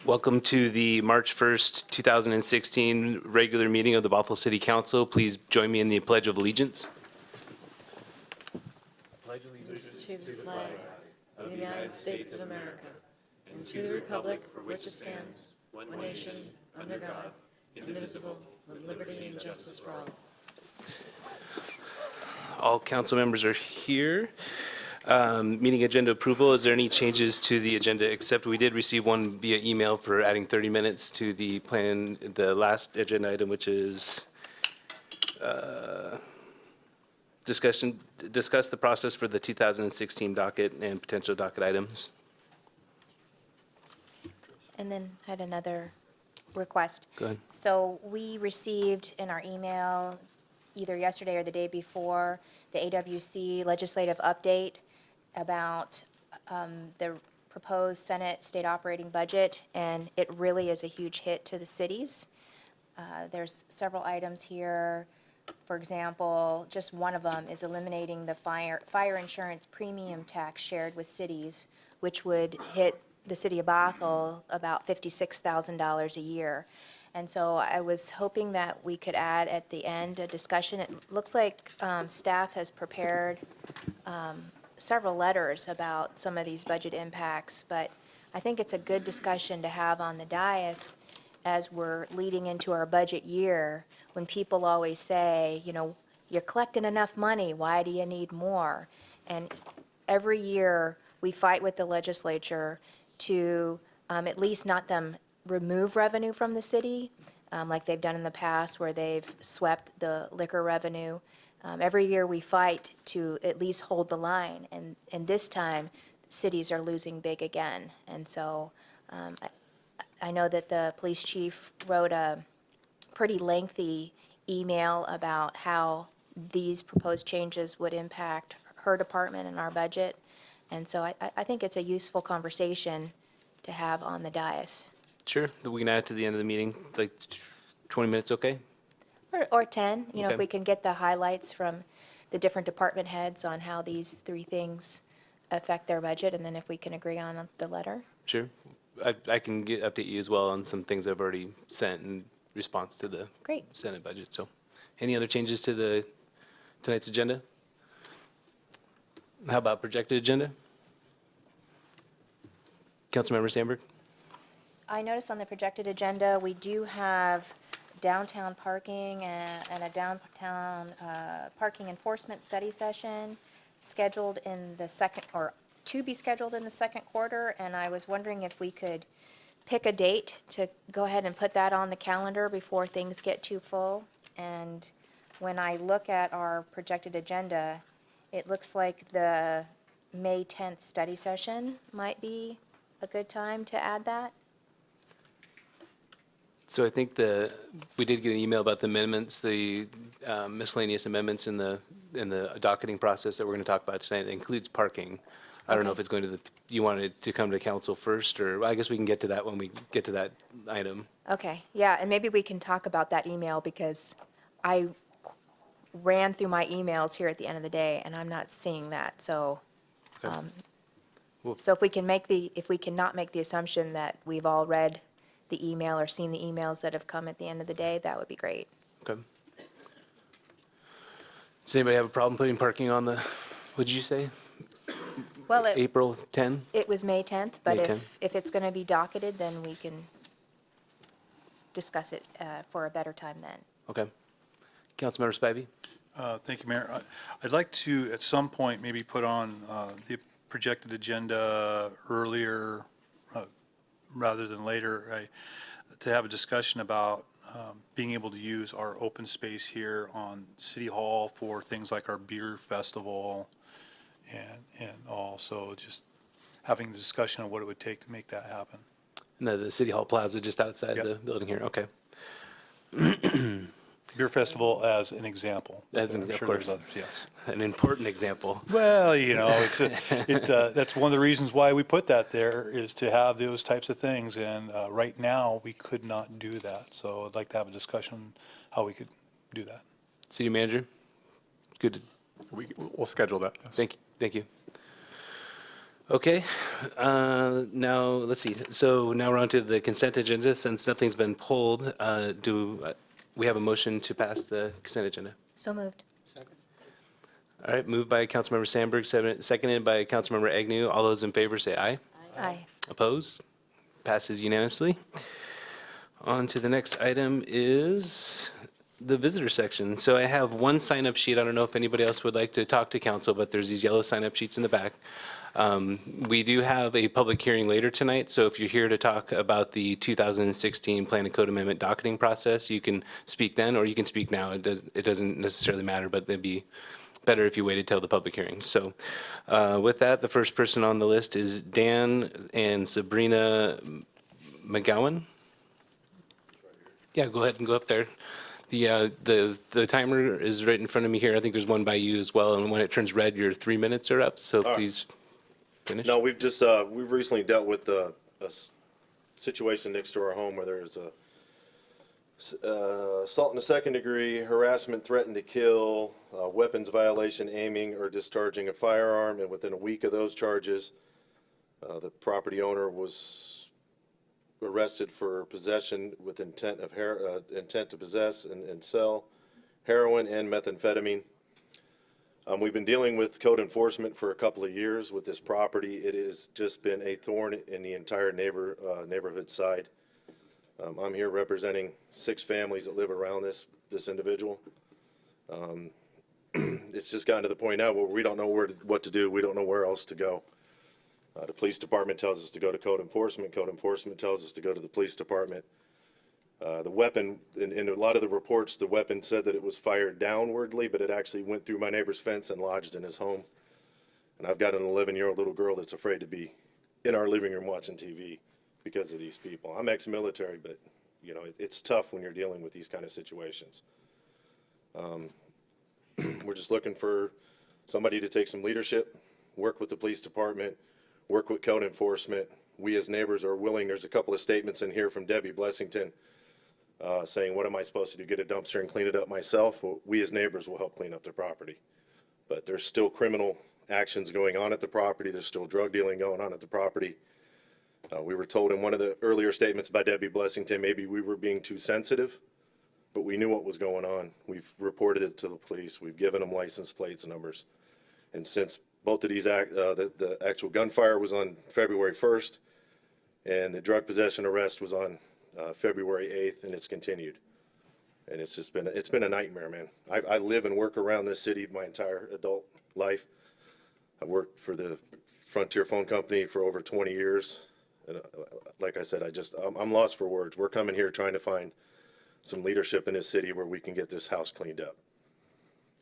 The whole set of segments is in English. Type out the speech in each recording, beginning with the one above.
Welcome to the March 1st, 2016 regular meeting of the Bothell City Council. Please join me in the Pledge of Allegiance. Pledge allegiance to the flag of the United States of America and to the republic for which it stands, one nation, under God, indivisible, with liberty and justice for all. All council members are here. Meeting agenda approval. Is there any changes to the agenda, except we did receive one via email for adding 30 minutes to the plan, the last agenda item, which is discuss the process for the 2016 docket and potential docket items. And then had another request. Go ahead. So we received in our email, either yesterday or the day before, the AWC legislative update about the proposed Senate state operating budget, and it really is a huge hit to the cities. There's several items here. For example, just one of them is eliminating the fire insurance premium tax shared with cities, which would hit the city of Bothell about $56,000 a year. And so I was hoping that we could add at the end a discussion. It looks like staff has prepared several letters about some of these budget impacts, but I think it's a good discussion to have on the dais as we're leading into our budget year, when people always say, you know, you're collecting enough money, why do you need more? And every year we fight with the legislature to at least not them remove revenue from the city, like they've done in the past where they've swept the liquor revenue. Every year we fight to at least hold the line, and this time cities are losing big again. And so I know that the police chief wrote a pretty lengthy email about how these proposed changes would impact her department and our budget. And so I think it's a useful conversation to have on the dais. Sure. We can add it to the end of the meeting, like 20 minutes, okay? Or 10, you know, Okay. if we can get the highlights from the different department heads on how these three things affect their budget, and then if we can agree on the letter. Sure. I can update you as well on some things I've already sent in response to the Great. Senate budget. So any other changes to tonight's agenda? How about projected agenda? Councilmember Sandberg? I noticed on the projected agenda, we do have downtown parking and a downtown parking enforcement study session scheduled in the second, or to be scheduled in the second quarter, and I was wondering if we could pick a date to go ahead and put that on the calendar before things get too full. And when I look at our projected agenda, it looks like the May 10th study session might be a good time to add that. So I think we did get an email about the amendments, the miscellaneous amendments in the docketing process that we're going to talk about tonight. It includes parking. I don't know if it's going to you wanted to come to council first, or I guess we can get to that when we get to that item. Okay, yeah, and maybe we can talk about that email, because I ran through my emails here at the end of the day, and I'm not seeing that, so. Okay. So if we can not make the assumption that we've all read the email or seen the emails that have come at the end of the day, that would be great. Okay. Does anybody have a problem putting parking on the, what did you say? Well, April 10? it was May 10th, but May 10th. if it's going to be docketed, then we can discuss it for a better time then. Okay. Councilmember Spivey? Thank you, Mayor. I'd like to, at some point, maybe put on the projected agenda earlier rather than later, to have a discussion about being able to use our open space here on City Hall for things like our beer festival, and also just having a discussion of what it would take to make that happen. And the City Hall Plaza just outside Yep. the building here, okay. Beer festival as an example. As an- I'm of sure course. there's others, yes. An important example. Well, you know, that's one of the reasons why we put that there, is to have those types of things. And right now, we could not do that. So I'd like to have a discussion how we could do that. City Manager? Good. We'll schedule that, yes. Thank you. Okay, now, let's see. So now we're on to the consent agenda. Since nothing's been pulled, we have a motion to pass the consent agenda? So moved. All right, moved by Councilmember Sandberg, seconded by Councilmember Agnew. All those in favor say aye. Aye. Opposed? Passes unanimously. On to the next item is the visitor section. So I have one sign-up sheet. I don't know if anybody else would like to talk to council, but there's these yellow sign-up sheets in the back. We do have a public hearing later tonight, so if you're here to talk about the 2016 Plan and Code Amendment docketing process, you can speak then, or you can speak now. It doesn't necessarily matter, but it'd be better if you waited till the public hearing. So with that, the first person on the list is Dan and Sabrina McGowan. Yeah, go ahead and go up there. The timer is right in front of me here. I think there's one by you as well, and when it turns red, your 3 minutes are up, so please finish. No, we've recently dealt with situation next to our home where there's assault in the second degree, harassment, threatened to kill, weapons violation, aiming or discharging a firearm, and within a week of those charges, the property owner was arrested for possession with intent to possess and sell heroin and methamphetamine. We've been dealing with code enforcement for a couple of years with this property. It has just been a thorn in the entire neighborhood side. I'm here representing 6 families that live around this individual. It's just gotten to the point now where we don't know what to do. We don't know where else to go. The police department tells us to go to code enforcement. Code enforcement tells us to go to the police department. The weapon, in a lot of the reports, the weapon said that it was fired downwardly, but it actually went through my neighbor's fence and lodged in his home. And I've got an 11-year-old little girl that's afraid to be in our living room watching TV because of these people. I'm ex-military, but you know, it's tough when you're dealing with these kind of situations. We're just looking for somebody to take some leadership, work with the police department, work with code enforcement. We as neighbors are willing. There's a couple of statements in here from Debbie Blessington saying, what am I supposed to do, get a dumpster and clean it up myself? Well, we as neighbors will help clean up the property. But there's still criminal actions going on at the property. There's still drug dealing going on at the property. We were told in one of the earlier statements by Debbie Blessington, maybe we were being too sensitive, but we knew what was going on. We've reported it to the police. We've given them license plates numbers. And since both of these, the actual gunfire was on February 1st, and the drug possession arrest was on February 8th, and it's continued. And it's just been a nightmare, man. I live and work around this city my entire adult life. I worked for the Frontier Phone Company for over 20 years. And like I said, I'm lost for words. We're coming here trying to find some leadership in this city where we can get this house cleaned up.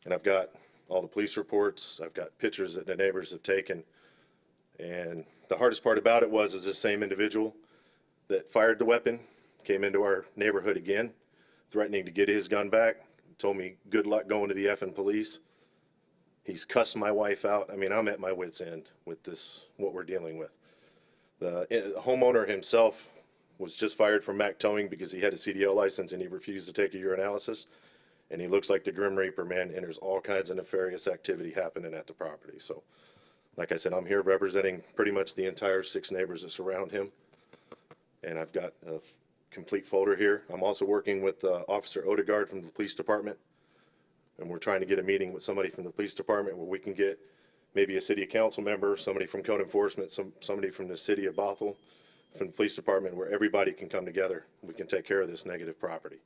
And I've got all the police reports. I've got pictures that the neighbors have taken. And the hardest part about it is this same individual that fired the weapon came into our neighborhood again, threatening to get his gun back, told me good luck going to the effing police. He's cussed my wife out. I mean, I'm at my wit's end with this, what we're dealing with. The homeowner himself was just fired from Mac Towing because he had a CDL license and he refused to take a urinalysis. And he looks like the Grim Reaper, man, and there's all kinds of nefarious activity happening at the property. So, like I said, I'm here representing pretty much the entire 6 neighbors that surround him. And I've got a complete folder here. I'm also working with Officer Odegaard from the police department. And we're trying to get a meeting with somebody from the police department where we can get maybe a city council member, somebody from code enforcement, somebody from the city of Bothell, from the police department, where everybody can come together and we can take care of this negative property.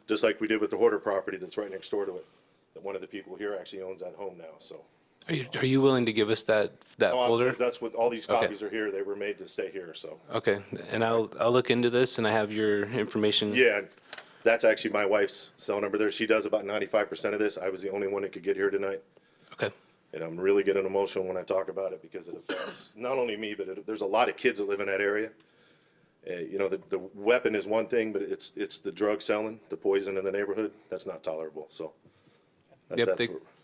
Just like we did with the hoarder property that's right next door to it, that one of the people here actually owns that home now, so. Are you willing to give us that folder? Because that's what, all these copies are here, they were made to stay here, so. Okay, and I'll look into this, and I have your information. Yeah, that's actually my wife's cell number there. She does about 95% of this. I was the only one that could get here tonight. Okay. And I'm really getting emotional when I talk about it because it affects not only me, but there's a lot of kids that live in that area. You know, the weapon is one thing, but it's the drug selling, the poison in the neighborhood. That's not tolerable, so. Yep,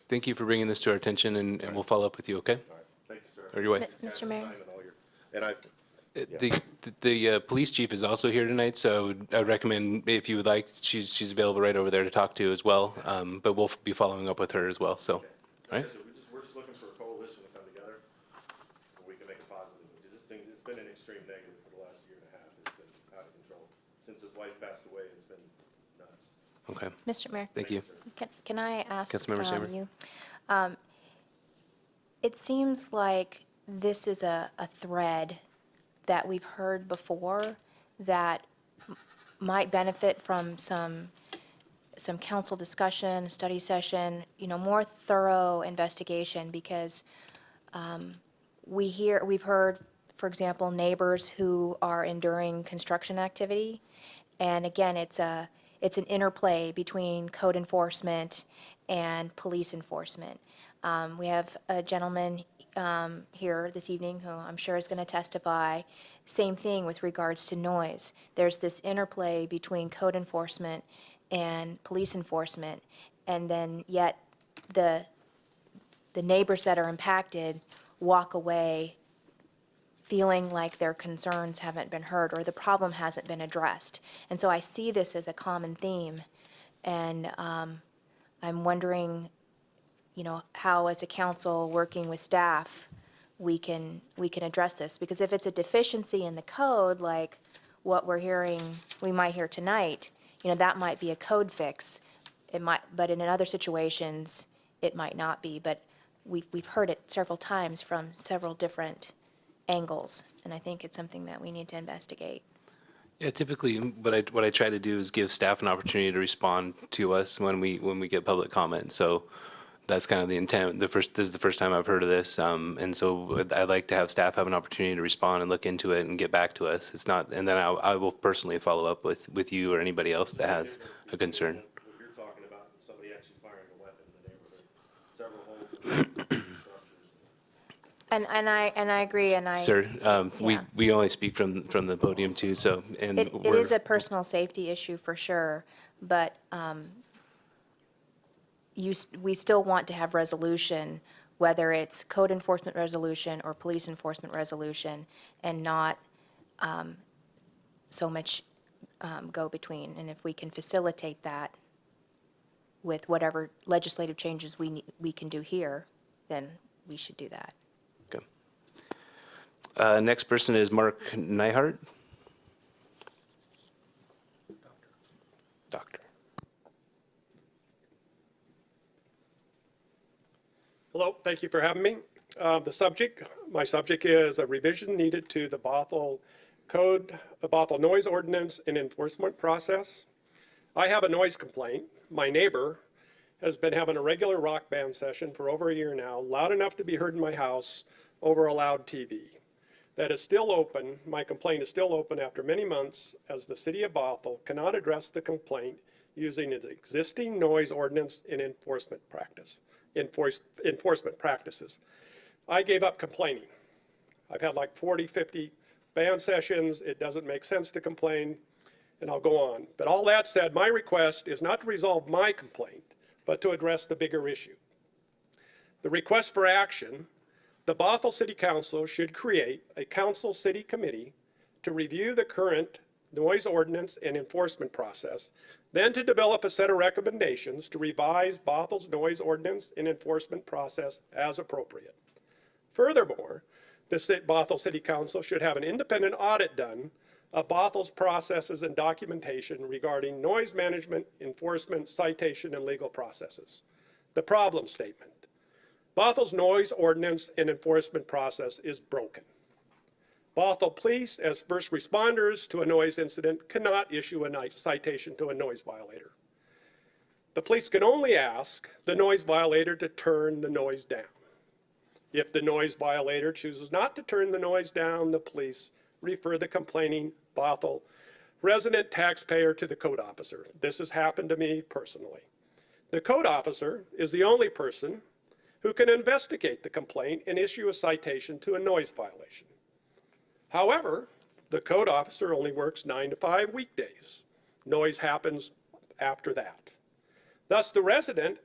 thank you for bringing this to our attention, and we'll follow up with you, okay? All right, thank you, sir. Or your way. Mr. Mayor? The police chief is also here tonight, so I'd recommend, if you would like, she's available right over there to talk to as well. But we'll be following up with her as well, so, all right? So we're just looking for a coalition to come together, so we can make it positive, because this thing, it's been an extreme negative for the last year and a half. It's been out of control. Since his wife passed away, it's been nuts. Okay, Mr. Mayor? thank you. Can I ask Councilmember Saber. you? It seems like this is a thread that we've heard before that might benefit from some council discussion, study session, more thorough investigation, because we've heard, for example, neighbors who are enduring construction activity. And again, it's an interplay between code enforcement and police enforcement. We have a gentleman here this evening who I'm sure is going to testify. Same thing with regards to noise. There's this interplay between code enforcement and police enforcement, and then yet the neighbors that are impacted walk away feeling like their concerns haven't been heard or the problem hasn't been addressed. And so I see this as a common theme, and I'm wondering, how as a council working with staff, we can address this. Because if it's a deficiency in the code, like what we might hear tonight, that might be a code fix. It might, but in other situations, it might not be. But we've heard it several times from several different angles, and I think it's something that we need to investigate. Yeah, typically, what I try to do is give staff an opportunity to respond to us when we get public comment. So that's kind of the intent. This is the first time I've heard of this, and so I'd like to have staff have an opportunity to respond and look into it and get back to us. It's not, and then I will personally follow up with you or anybody else that has a concern. What you're talking about, somebody actually firing a weapon in the neighborhood, several holes, structures. And I agree, and Sir, yeah. we only speak from the podium too, so, and It is a personal safety issue for sure, but we still want to have resolution, whether it's code enforcement resolution or police enforcement resolution, and not so much go between. And if we can facilitate that with whatever legislative changes we can do here, then we should do that. okay. Next person is Mark Nyhart. Doctor. Hello, thank you for having me. My subject is a revision needed to the Bothell Code, Bothell Noise Ordinance and Enforcement Process. I have a noise complaint. My neighbor has been having a regular rock band session for over a year now, loud enough to be heard in my house over a loud TV. That is still open. My complaint is still open after many months, as the city of Bothell cannot address the complaint using its existing noise ordinance and enforcement practices. I gave up complaining. I've had like 40, 50 band sessions. It doesn't make sense to complain, and I'll go on. But all that said, my request is not to resolve my complaint, but to address the bigger issue. The request for action: the Bothell City Council should create a council city committee to review the current noise ordinance and enforcement process, then to develop a set of recommendations to revise Bothell's noise ordinance and enforcement process as appropriate. Furthermore, the Bothell City Council should have an independent audit done of Bothell's processes and documentation regarding noise management, enforcement, citation, and legal processes. The problem statement: Bothell's noise ordinance and enforcement process is broken. Bothell Police, as first responders to a noise incident, cannot issue a citation to a noise violator. The police can only ask the noise violator to turn the noise down. If the noise violator chooses not to turn the noise down, the police refer the complaining Bothell resident taxpayer to the code officer. This has happened to me personally. The code officer is the only person who can investigate the complaint and issue a citation to a noise violation. However, the code officer only works 9 to 5 weekdays. Noise happens after that. Thus, the resident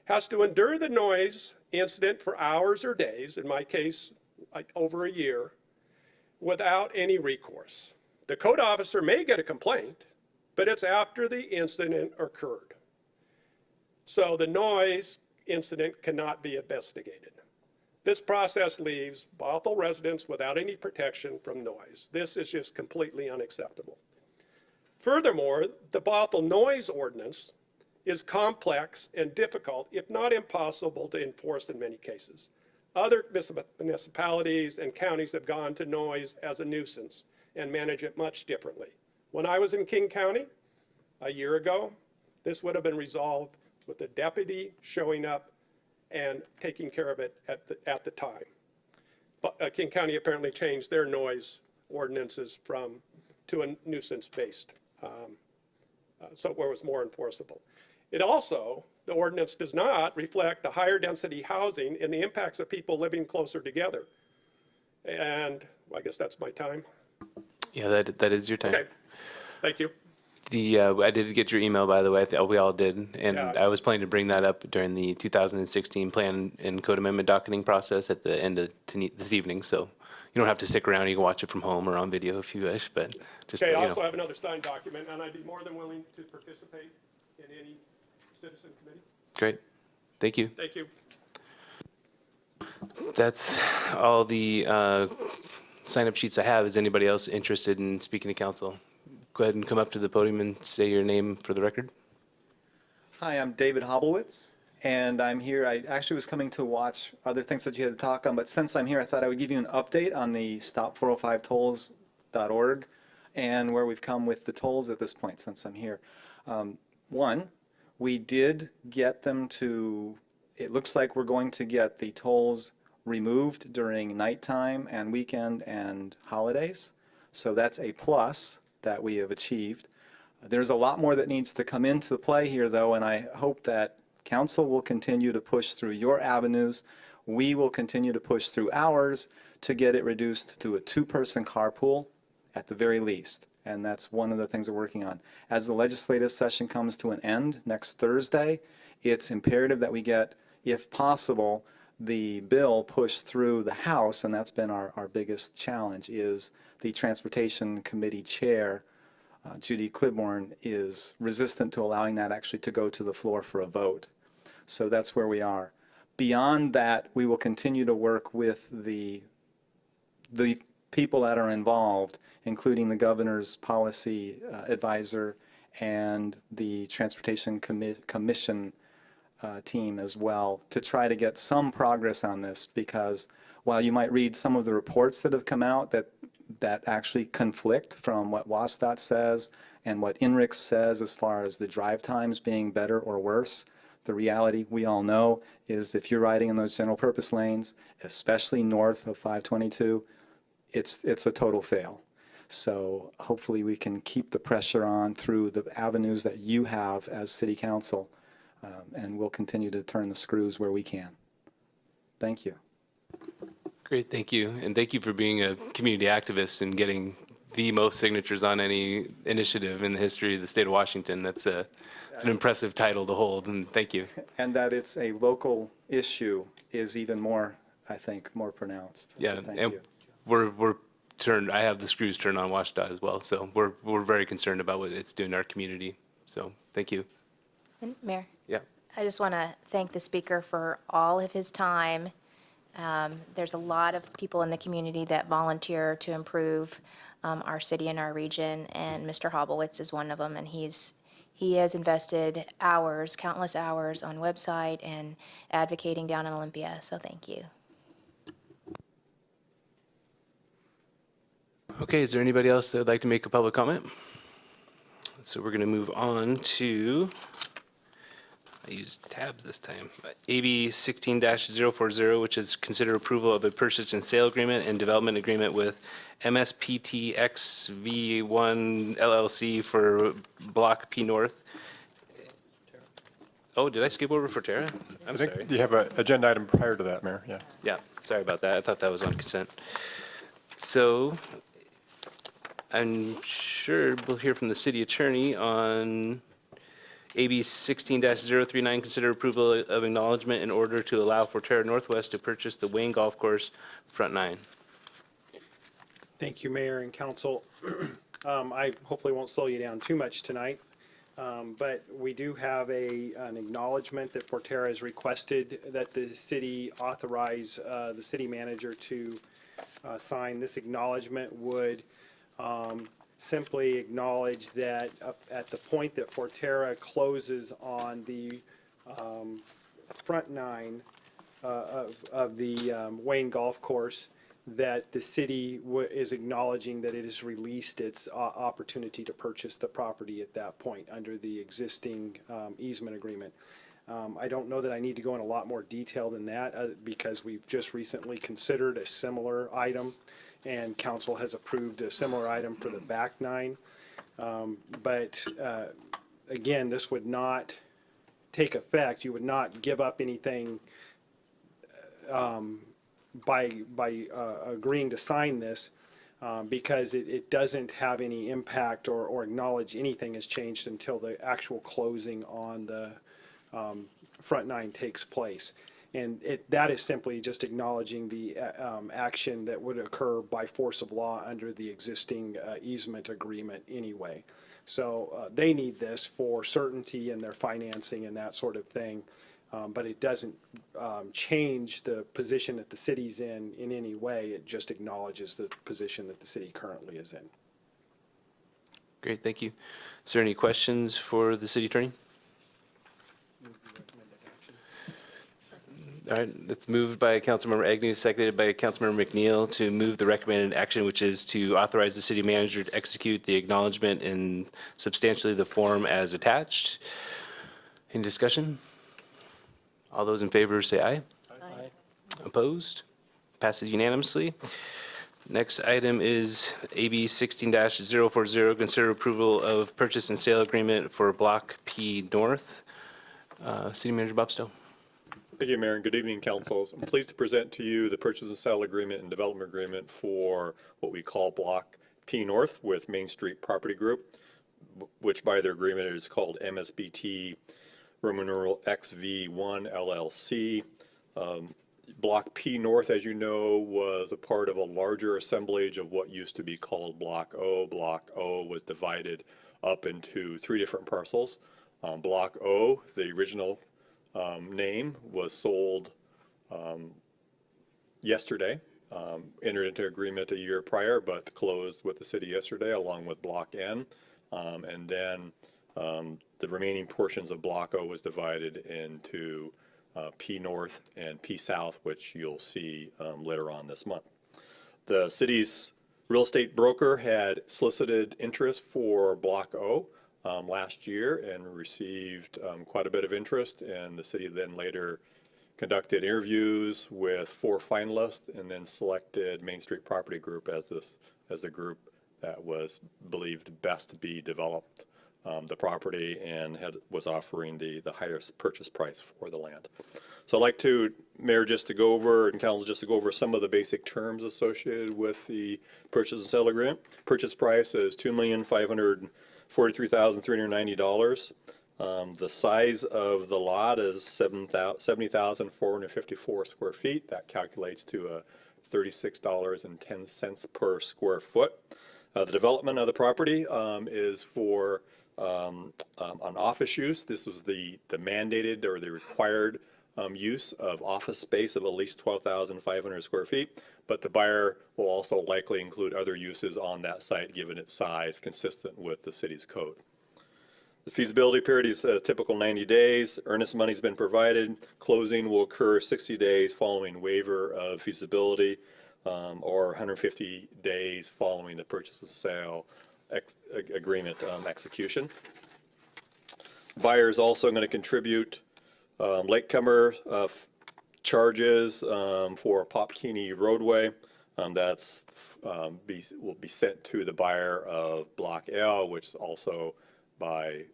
has to endure the noise incident for hours or days, in my case, over a year, without any recourse. The code officer may get a complaint, but it's after the incident occurred. So the noise incident cannot be investigated. This process leaves Bothell residents without any protection from noise. This is just completely unacceptable. Furthermore, the Bothell noise ordinance is complex and difficult, if not impossible, to enforce in many cases. Other municipalities and counties have gone to noise as a nuisance and manage it much differently. When I was in King County a year ago, this would have been resolved with the deputy showing up and taking care of it at the time. But King County apparently changed their noise ordinances to a nuisance-based, so where it was more enforceable. It also, the ordinance does not reflect the higher density housing and the impacts of people living closer together. And I guess that's my time. Yeah, that is your time. Okay, thank you. I did get your email, by the way. We all did, and Yeah. I was planning to bring that up during the 2016 plan and code amendment docketing process at the end of this evening. So you don't have to stick around. You can watch it from home or on video if you wish. But just Okay, I you also know. have another signed document, and I'd be more than willing to participate in any citizen committee. Great, thank you. Thank you. That's all the sign-up sheets I have. Is anybody else interested in speaking to council? Go ahead and come up to the podium and say your name for the record. Hi, I'm David Hoblowitz, and I'm here. I actually was coming to watch other things that you had to talk on, but since I'm here, I thought I would give you an update on the stop405tolls.org and where we've come with the tolls at this point since I'm here. One, we did get them to, it looks like we're going to get the tolls removed during nighttime and weekend and holidays. So that's a plus that we have achieved. There's a lot more that needs to come into play here, though, and I hope that council will continue to push through your avenues. We will continue to push through ours to get it reduced to a two-person carpool at the very least, and that's one of the things we're working on. As the legislative session comes to an end next Thursday, it's imperative that we get, if possible, the bill pushed through the House, and that's been our biggest challenge, is the Transportation Committee Chair, Judy Clibborn, is resistant to allowing that actually to go to the floor for a vote. So that's where we are. Beyond that, we will continue to work with the people that are involved, including the governor's policy advisor and the Transportation Commission team as well, to try to get some progress on this, because while you might read some of the reports that have come out that actually conflict from what WSDOT says and what INRIX says as far as the drive times being better or worse, the reality we all know is if you're riding in those general purpose lanes, especially north of 522, it's a total fail. So hopefully we can keep the pressure on through the avenues that you have as city council, and we'll continue to turn the screws where we can. Thank you. Great, thank you. And thank you for being a community activist and getting the most signatures on any initiative in the history of the state of Washington. It's an impressive title to hold, and thank you. And that it's a local issue is even more, I think, more pronounced. Yeah, Thank and you. we're turned, I have the screws turned on WashDOT as well, so we're very concerned about what it's doing to our community. So, thank you. And Mayor, Yeah. I just want to thank the speaker for all of his time. There's a lot of people in the community that volunteer to improve our city and our region, and Mr. Hoblowitz is one of them, and he has invested hours, countless hours on website and advocating down in Olympia, so thank you. Okay, is there anybody else that would like to make a public comment? So we're going to move on to, I used tabs this time, AB 16-040, which is consider approval of a purchase and sale agreement and development agreement with MSPT XV1 LLC for Block P North. Oh, did I skip over for Tara? I'm I think sorry. you have an agenda item prior to that, Mayor, yeah. Yeah, sorry about that. I thought that was on consent. So I'm sure we'll hear from the city attorney on AB 16-039, consider approval of acknowledgement in order to allow Forterra Northwest to purchase the Wayne Golf Course front nine. Thank you, Mayor and Council. I hopefully won't slow you down too much tonight, but we do have an acknowledgement that Forterra has requested that the city authorize the city manager to sign. This acknowledgement would simply acknowledge that at the point that Forterra closes on the front nine of the Wayne Golf Course, that the city is acknowledging that it has released its opportunity to purchase the property at that point under the existing easement agreement. I don't know that I need to go in a lot more detail than that because we've just recently considered a similar item and council has approved a similar item for the back nine. But again, this would not take effect. You would not give up anything by agreeing to sign this because it doesn't have any impact or acknowledge anything has changed until the actual closing on the front nine takes place. And that is simply just acknowledging the action that would occur by force of law under the existing easement agreement anyway. So they need this for certainty in their financing and that sort of thing. But it doesn't change the position that the city's in any way. It just acknowledges the position that the city currently is in. Great, thank you. Is there any questions for the city attorney? All right, it's moved by Councilmember Agnew, seconded by Councilmember McNeil to move the recommended action, which is to authorize the city manager to execute the acknowledgement in substantially the form as attached. Any discussion? All those in favor say aye. Aye. Opposed? Passes unanimously. Next item is AB 16-040, consider approval of purchase and sale agreement for Block P North. City Manager Bob Stowe. Thank you, Mayor, and good evening, councils. I'm pleased to present to you the purchase and sale agreement and development agreement for what we call Block P North with Main Street Property Group, which by their agreement is called MSBT Roman numeral XV1 LLC. Block P North, as you know, was a part of a larger assemblage of what used to be called Block O. Block O was divided up into three different parcels. Block O, the original name, was sold yesterday, entered into agreement a year prior, but closed with the city yesterday along with Block N. And then the remaining portions of Block O was divided into P North and P South, which you'll see later on this month. The city's real estate broker had solicited interest for Block O last year and received quite a bit of interest, and the city then later conducted interviews with 4 finalists and then selected Main Street Property Group as the group that was believed best to be developed the property and was offering the highest purchase price for the land. So I'd like to, Mayor, just to go over, and Council, just to go over some of the basic terms associated with the purchase and sale agreement. Purchase price is $2,543,390. The size of the lot is 70,454 square feet. That calculates to $36.10 per square foot. The development of the property is for on office use. This was the mandated or the required use of office space of at least 12,500 square feet, but the buyer will also likely include other uses on that site given its size consistent with the city's code. The feasibility period is a typical 90 days. Earnest money has been provided. Closing will occur 60 days following waiver of feasibility or 150 days following the purchase and sale agreement execution. Buyer is also going to contribute latecomer charges for Popkini roadway. Will be sent to the buyer of Block L, which is also by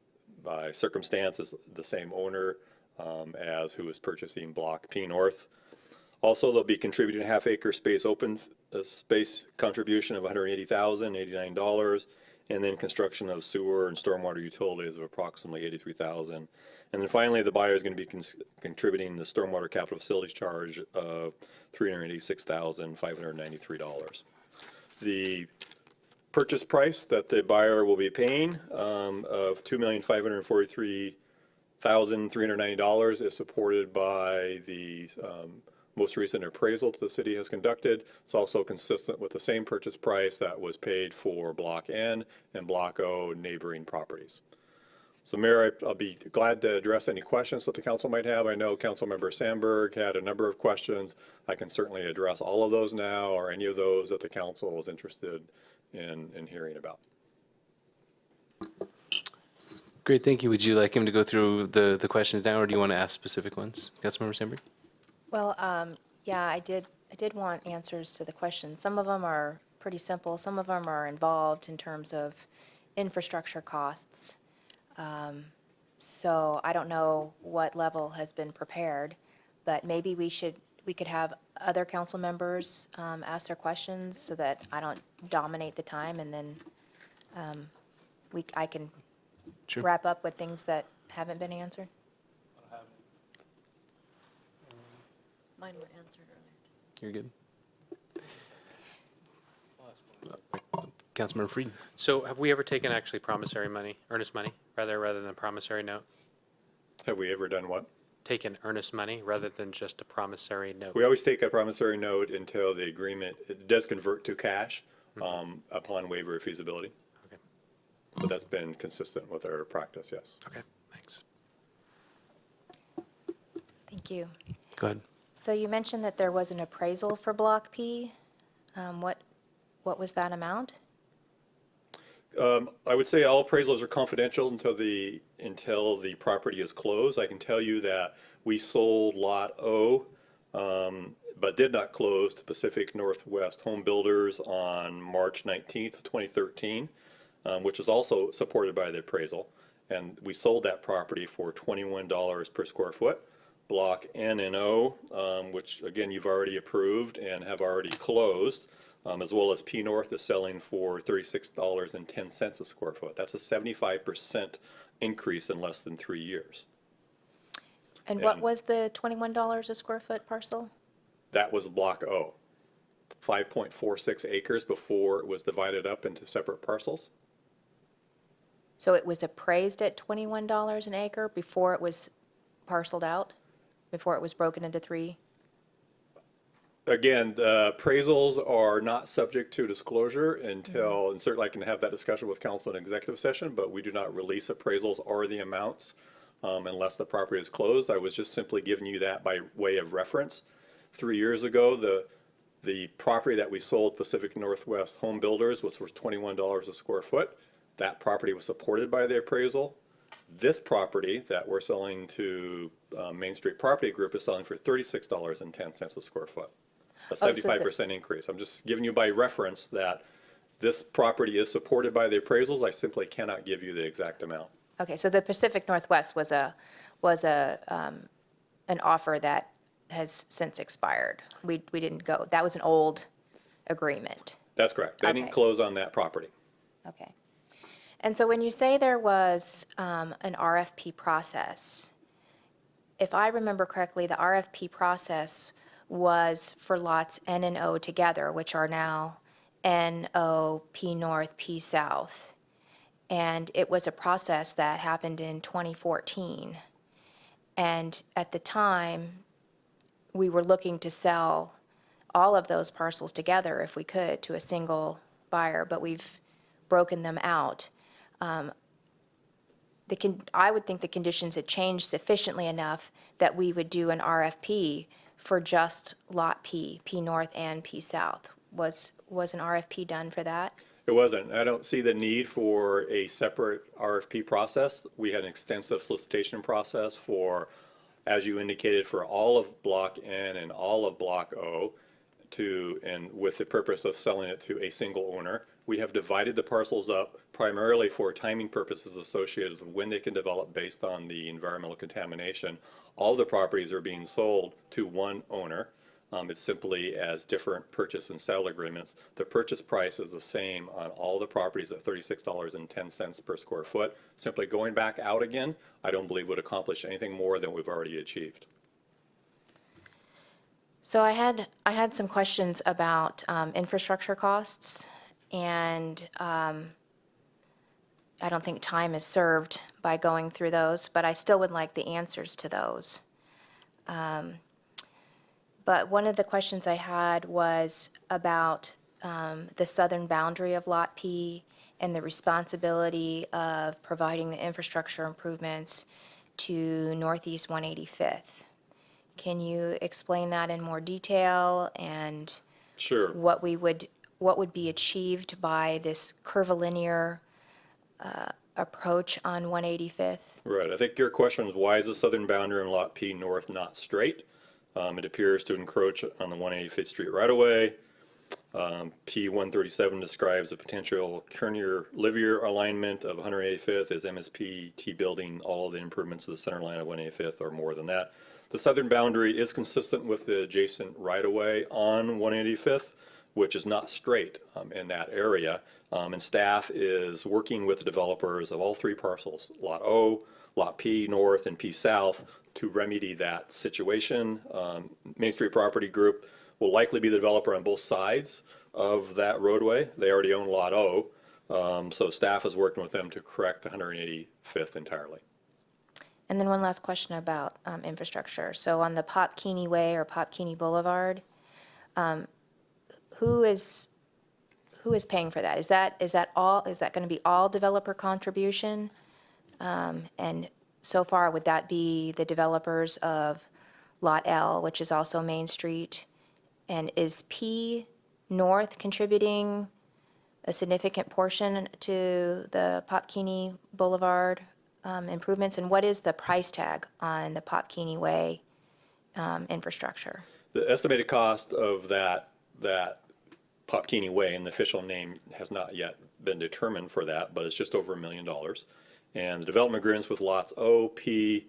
circumstances the same owner as who is purchasing Block P North. Also, they'll be contributing a half-acre space open space contribution of $180,089, and then construction of sewer and stormwater utilities of approximately $83,000. And then finally, the buyer is going to be contributing the stormwater capital facilities charge of $386,593. the purchase price that the buyer will be paying of $2,543,390 is supported by the most recent appraisal that the city has conducted. It's also consistent with the same purchase price that was paid for Block N and Block O neighboring properties. So Mayor, I'll be glad to address any questions that the council might have. I know Councilmember Sandberg had a number of questions. I can certainly address all of those now, or any of those that the council is interested in hearing about. Great, thank you. Would you like him to go through the questions now, or do you want to ask specific ones? Councilmember Sandberg? Well, yeah, I did want answers to the questions. Some of them are pretty simple. Some of them are involved in terms of infrastructure costs. So I don't know what level has been prepared, but maybe we could have other council members ask their questions so that I don't dominate the time, and then I can Sure. wrap up with things that haven't been answered. Mine were answered earlier. You're good. Councilmember Fried? So have we ever taken actually promissory money, earnest money, rather than promissory note? Have we ever done what? Taken earnest money rather than just a promissory note? We always take a promissory note until the agreement, it does convert to cash upon waiver of feasibility. Okay, But that's been consistent with our practice, yes. okay, thanks. Thank you. Go ahead. So you mentioned that there was an appraisal for Block P. What was that amount? I would say all appraisals are confidential until the property is closed. I can tell you that we sold Lot O, but did not close to Pacific Northwest Home Builders on March 19th, 2013, which is also supported by the appraisal. And we sold that property for $21 per square foot. Block N and O, which again you've already approved and have already closed, as well as P North is selling for $36.10 a square foot. That's a 75% increase in less than 3 years. And what And- was the $21 a square foot parcel? That was Block O, 5.46 acres before it was divided up into separate parcels. So it was appraised at $21 an acre before it was parceled out? Before it was broken into three? Again, the appraisals are not subject to disclosure until, and certainly I can have that discussion with council in executive session, but we do not release appraisals or the amounts unless the property is closed. I was just simply giving you that by way of reference. 3 years ago, the property that we sold Pacific Northwest Home Builders was for $21 a square foot. That property was supported by the appraisal. This property that we're selling to Main Street Property Group is selling for $36.10 a square foot. A so 75% increase. I'm just giving you by reference that this property is supported by the appraisals. I simply cannot give you the exact amount. Okay, so the Pacific Northwest was an offer that has since expired. We didn't go, that was an old agreement. That's correct. They didn't Okay. close on that property. Okay. And so when you say there was an RFP process, if I remember correctly, the RFP process was for lots N and O together, which are now N, O, P North, P South. And it was a process that happened in 2014. And at the time, we were looking to sell all of those parcels together if we could to a single buyer, but we've broken them out. I would think the conditions had changed sufficiently enough that we would do an RFP for just Lot P, P North and P South. Was an RFP done for that? It wasn't. I don't see the need for a separate RFP process. We had an extensive solicitation process for, as you indicated, for all of Block N and all of Block O, and with the purpose of selling it to a single owner. We have divided the parcels up primarily for timing purposes associated with when they can develop based on the environmental contamination. All the properties are being sold to one owner. It's simply as different purchase and sale agreements. The purchase price is the same on all the properties at $36.10 per square foot. Simply going back out again, I don't believe would accomplish anything more than we've already achieved. So I had some questions about infrastructure costs, and I don't think time is served by going through those, but I still would like the answers to those. But one of the questions I had was about the southern boundary of Lot P and the responsibility of providing the infrastructure improvements to Northeast 185th. Can you explain that in more detail and Sure. what would be achieved by this curvilinear approach on 185th? Right. I think your question was, why is the southern boundary in Lot P North not straight? It appears to encroach on the 185th Street right-of-way. P 137 describes a potential Kernier-Livier alignment of 185th as MSP T building all the improvements to the center line of 185th or more than that. The southern boundary is consistent with the adjacent right-of-way on 185th, which is not straight in that area. And staff is working with the developers of all three parcels, Lot O, Lot P North, and P South, to remedy that situation. Main Street Property Group will likely be the developer on both sides of that roadway. They already own Lot O, so staff is working with them to correct 185th entirely. And then one last question about infrastructure. So on the Pop Keeney Way or Pop Keeney Boulevard, who is paying for that? Is that going to be all developer contribution? And so far, would that be the developers of Lot L, which is also Main Street? And is P North contributing a significant portion to the Pop Keeney Boulevard improvements? And what is the price tag on the Pop Keeney Way infrastructure? The estimated cost of that Pop Keeney Way, and the official name has not yet been determined for that, but it's just over $1 million. And the development agreements with lots O, P,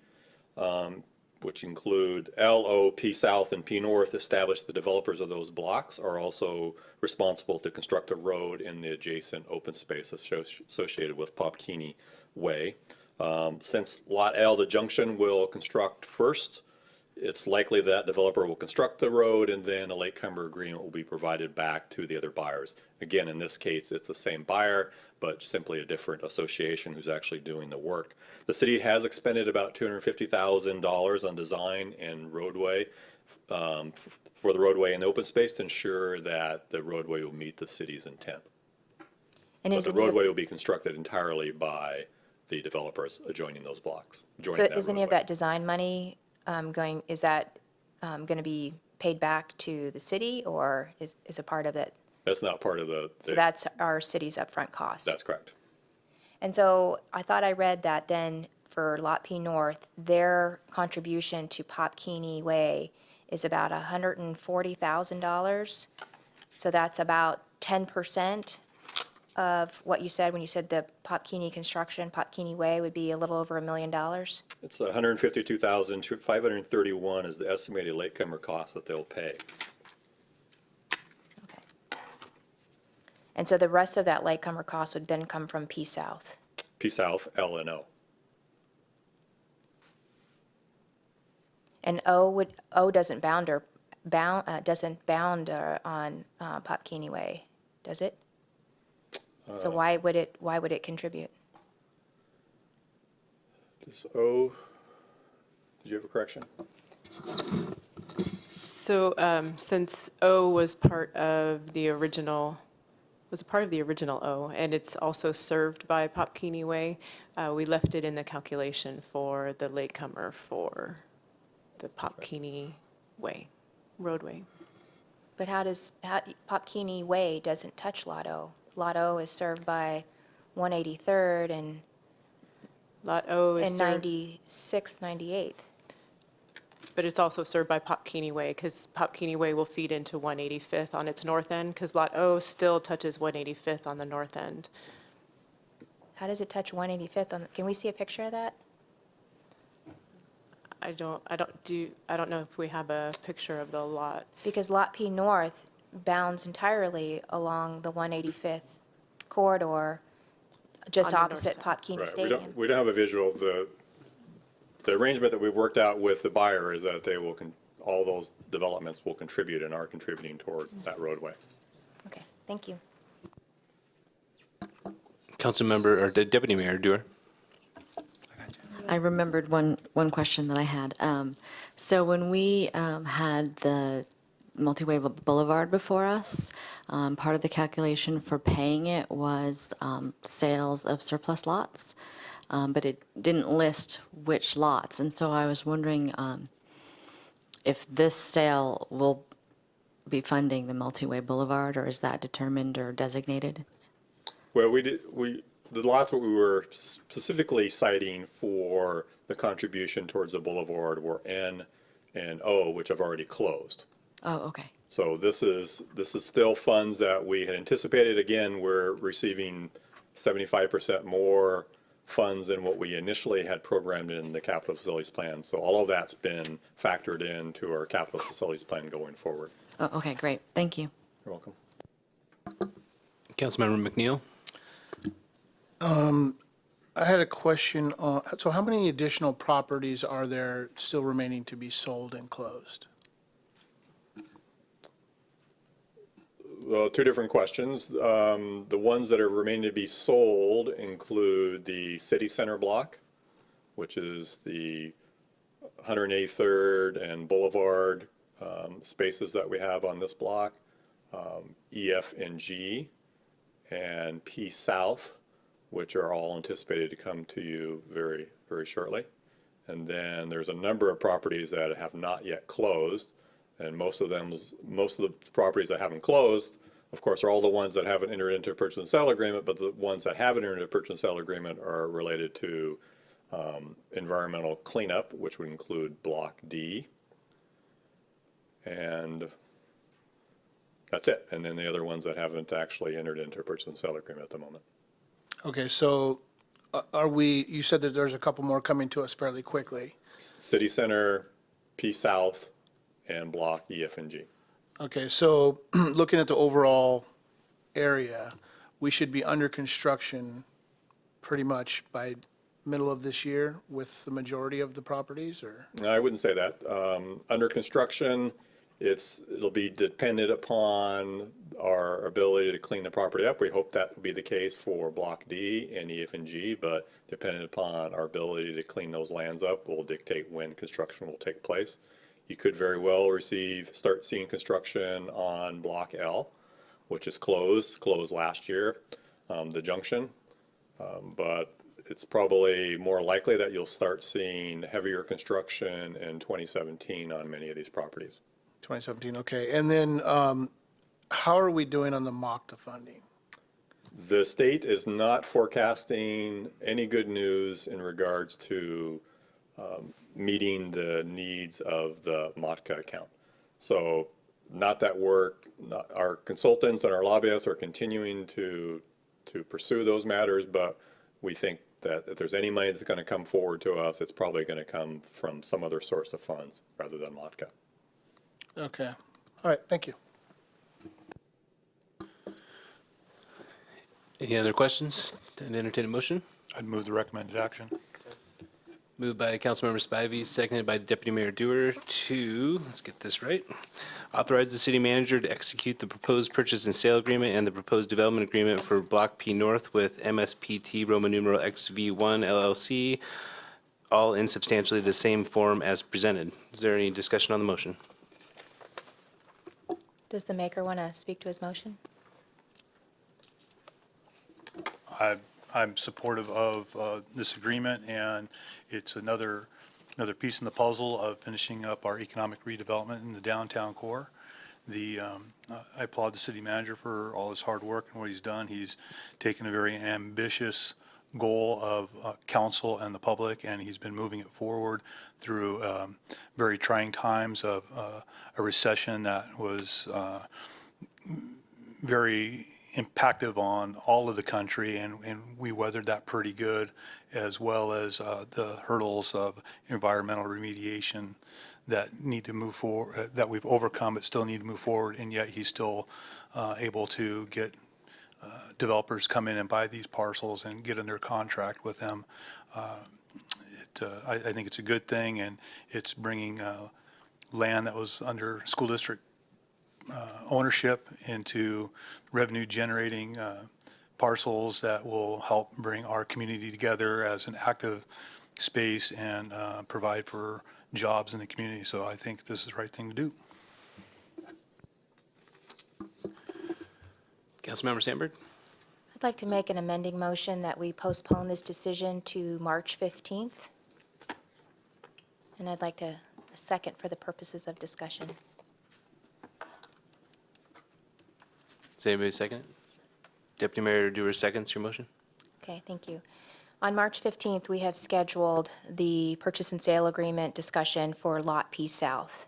which include L, O, P South, and P North, establish the developers of those blocks are also responsible to construct the road in the adjacent open space associated with Pop Keeney Way. Since Lot L, the junction, will construct first, it's likely that developer will construct the road and then a latecomer agreement will be provided back to the other buyers. Again, in this case, it's the same buyer, but simply a different association who's actually doing the work. The city has expended about $250,000 on design and roadway for the roadway and open space to ensure that the roadway will meet the city's intent. And But is the any of- roadway will be constructed entirely by the developers adjoining those blocks. So is any of that design money going to be paid back to the city, or is a part of it? That's not part of So that's our city's upfront cost? That's correct. And so I thought I read that then for Lot P North, their contribution to Pop Keeney Way is about $140,000. So that's about 10% of what you said when you said the Pop Keeney construction, Pop Keeney Way would be a little over $1 million. It's $152,531 is the estimated latecomer cost that they'll pay. Okay. And so the rest of that latecomer cost would then come from P South. P South, L, and O. And O doesn't bound on Pop Keeney Way, does it? So why would it contribute? Does O, did you have a correction? So since O was part of the original, O, and it's also served by Pop Keeney Way, we left it in the calculation for the latecomer for the Pop Keeney Way roadway. But Pop Keeney Way doesn't touch Lot O. Lot O is served by 183rd and Lot O is served, 96th, 98th. but it's also served by Pop Keeney Way because Pop Keeney Way will feed into 185th on its north end because Lot O still touches 185th on the north end. How does it touch 185th? Can we see a picture of that? I don't know if we have a picture of the lot. Because Lot P North bounds entirely along the 185th corridor, just On the north opposite side. Pop Keeney Right, Stadium. we don't have a visual. The arrangement that we've worked out with the buyer is that they will all those developments will contribute and are contributing towards that roadway. Okay, thank you. Councilmember, or Deputy Mayor Dewar? I remembered one question that I had. So when we had the multi-way boulevard before us, part of the calculation for paying it was sales of surplus lots, but it didn't list which lots. And so I was wondering if this sale will be funding the multi-way boulevard, or is that determined or designated? Well, the lots that we were specifically citing for the contribution towards the boulevard were N and O, which have already closed. Oh, okay. So this is still funds that we had anticipated. Again, we're receiving 75% more funds than what we initially had programmed in the capital facilities plan. So all of that's been factored into our capital facilities plan going forward. Oh, okay, great. Thank you. You're welcome. Councilmember McNeil? I had a question on, so how many additional properties are there still remaining to be sold and closed? Well, two different questions. The ones that are remaining to be sold include the city center block, which is the 183rd and Boulevard spaces that we have on this block, E, F, and G, and P South, which are all anticipated to come to you very, very shortly. And then there's a number of properties that have not yet closed, and most of the properties that haven't closed, of course, are all the ones that haven't entered into a purchase and sale agreement, but the ones that haven't entered into a purchase and sale agreement are related to environmental cleanup, which would include Block D. And that's it. And then the other ones that haven't actually entered into a purchase and sale agreement at the moment. Okay, so you said that there's a couple more coming to us fairly quickly. City Center, P South, and Block E, F, and G. Okay, so looking at the overall area, we should be under construction pretty much by middle of this year with the majority of the properties, or? No, I wouldn't say that. Under construction, it'll be dependent upon our ability to clean the property up. We hope that will be the case for Block D and E, F, and G, but dependent upon our ability to close those lands up will dictate when construction will take place. You could very well start seeing construction on Block L, which is closed last year, the junction. But it's probably more likely that you'll start seeing heavier construction in 2017 on many of these properties. 2017, okay. And then how are we doing on the MOCTA funding? The state is not forecasting any good news in regards to meeting the needs of the MOTCA account. So not that our consultants and our lobbyists are continuing to pursue those matters, but we think that if there's any money that's going to come forward to us, it's probably going to come from some other source of funds rather than MOTCA. Okay, all right, thank you. Any other questions? And entertain a motion? I'd move the recommended action. Moved by Councilmember Spivey, seconded by Deputy Mayor Dewar to, let's get this right, authorize the city manager to execute the proposed purchase and sale agreement and the proposed development agreement for Block P North with MSPT Roman numeral XV1 LLC, all in substantially the same form as presented. Is there any discussion on the motion? Does the maker want to speak to his motion? I'm supportive of this agreement, and it's another piece in the puzzle of finishing up our economic redevelopment in the downtown core. I applaud the city manager for all his hard work and what he's done. He's taken a very ambitious goal of council and the public, and he's been moving it forward through very trying times of a recession that was very impactive on all of the country, and we weathered that pretty good, as well as the hurdles of environmental remediation that need to move forward, that we've overcome but still need to move forward, and yet he's still able to get developers come in and buy these parcels and get under contract with them. I think it's a good thing, and it's bringing land that was under school district ownership into revenue-generating parcels that will help bring our community together as an active space and provide for jobs in the community. So I think this is the right thing to do. Councilmember Sandberg? I'd like to make an amending motion that we postpone this decision to March 15th. And I'd like a second for the purposes of discussion. Does anybody second it? Deputy Mayor Dewar seconds your motion? Okay, thank you. On March 15th, we have scheduled the purchase and sale agreement discussion for Lot P South.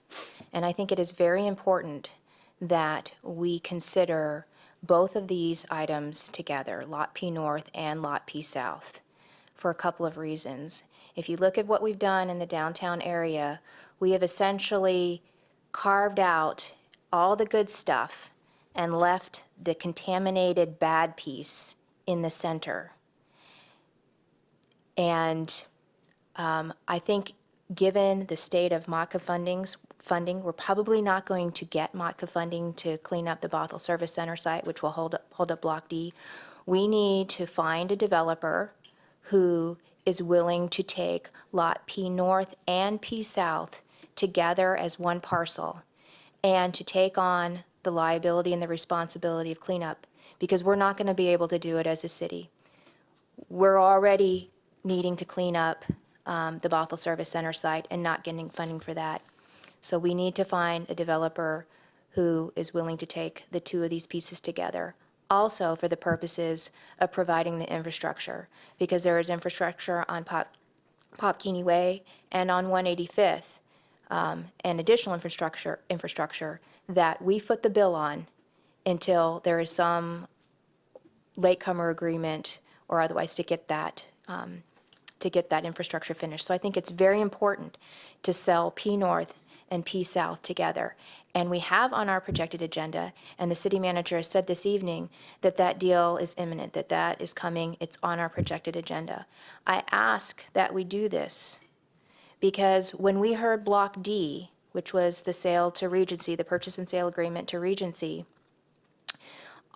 And I think it is very important that we consider both of these items together, Lot P North and Lot P South, for a couple of reasons. If you look at what we've done in the downtown area, we have essentially carved out all the good stuff and left the contaminated bad piece in the center. And I think given the state of MACA funding, we're probably not going to get MACA funding to clean up the Bothell Service Center site, which will hold up Block D. We need to find a developer who is willing to take Lot P North and P South together as one parcel and to take on the liability and the responsibility of cleanup, because we're not going to be able to do it as a city. We're already needing to clean up the Bothell Service Center site and not getting funding for that. So we need to find a developer who is willing to take the two of these pieces together, also for the purposes of providing the infrastructure, because there is infrastructure on Popkini Way and on 185th, and additional infrastructure that we foot the bill on until there is some latecomer agreement or otherwise to get that infrastructure finished. So I think it's very important to sell P North and P South together. And we have on our projected agenda, and the city manager has said this evening that that deal is imminent, that that is coming, it's on our projected agenda. I ask that we do this because when we heard Block D, which was the sale to Regency, the purchase and sale agreement to Regency,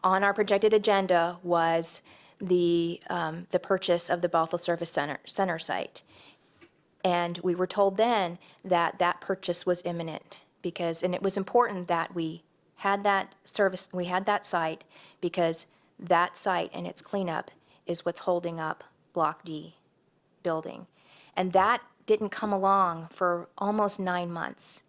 on our projected agenda was the purchase of the Bothell Service Center site. And we were told then that that purchase was imminent and it was important that we had that site, because that site and its cleanup is what's holding up Block D building. And that didn't come along for almost 9 months.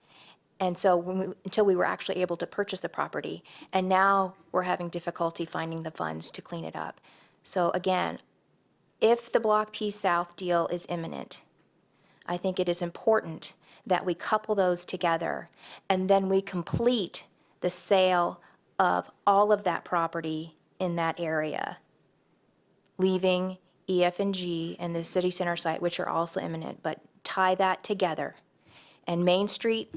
And so until we were actually able to purchase the property, and now we're having difficulty finding the funds to clean it up. So again, if the Block P South deal is imminent, I think it is important that we couple those together and then we complete the sale of all of that property in that area, leaving EF and G and the city center site, which are also imminent, but tie that together. And Main Street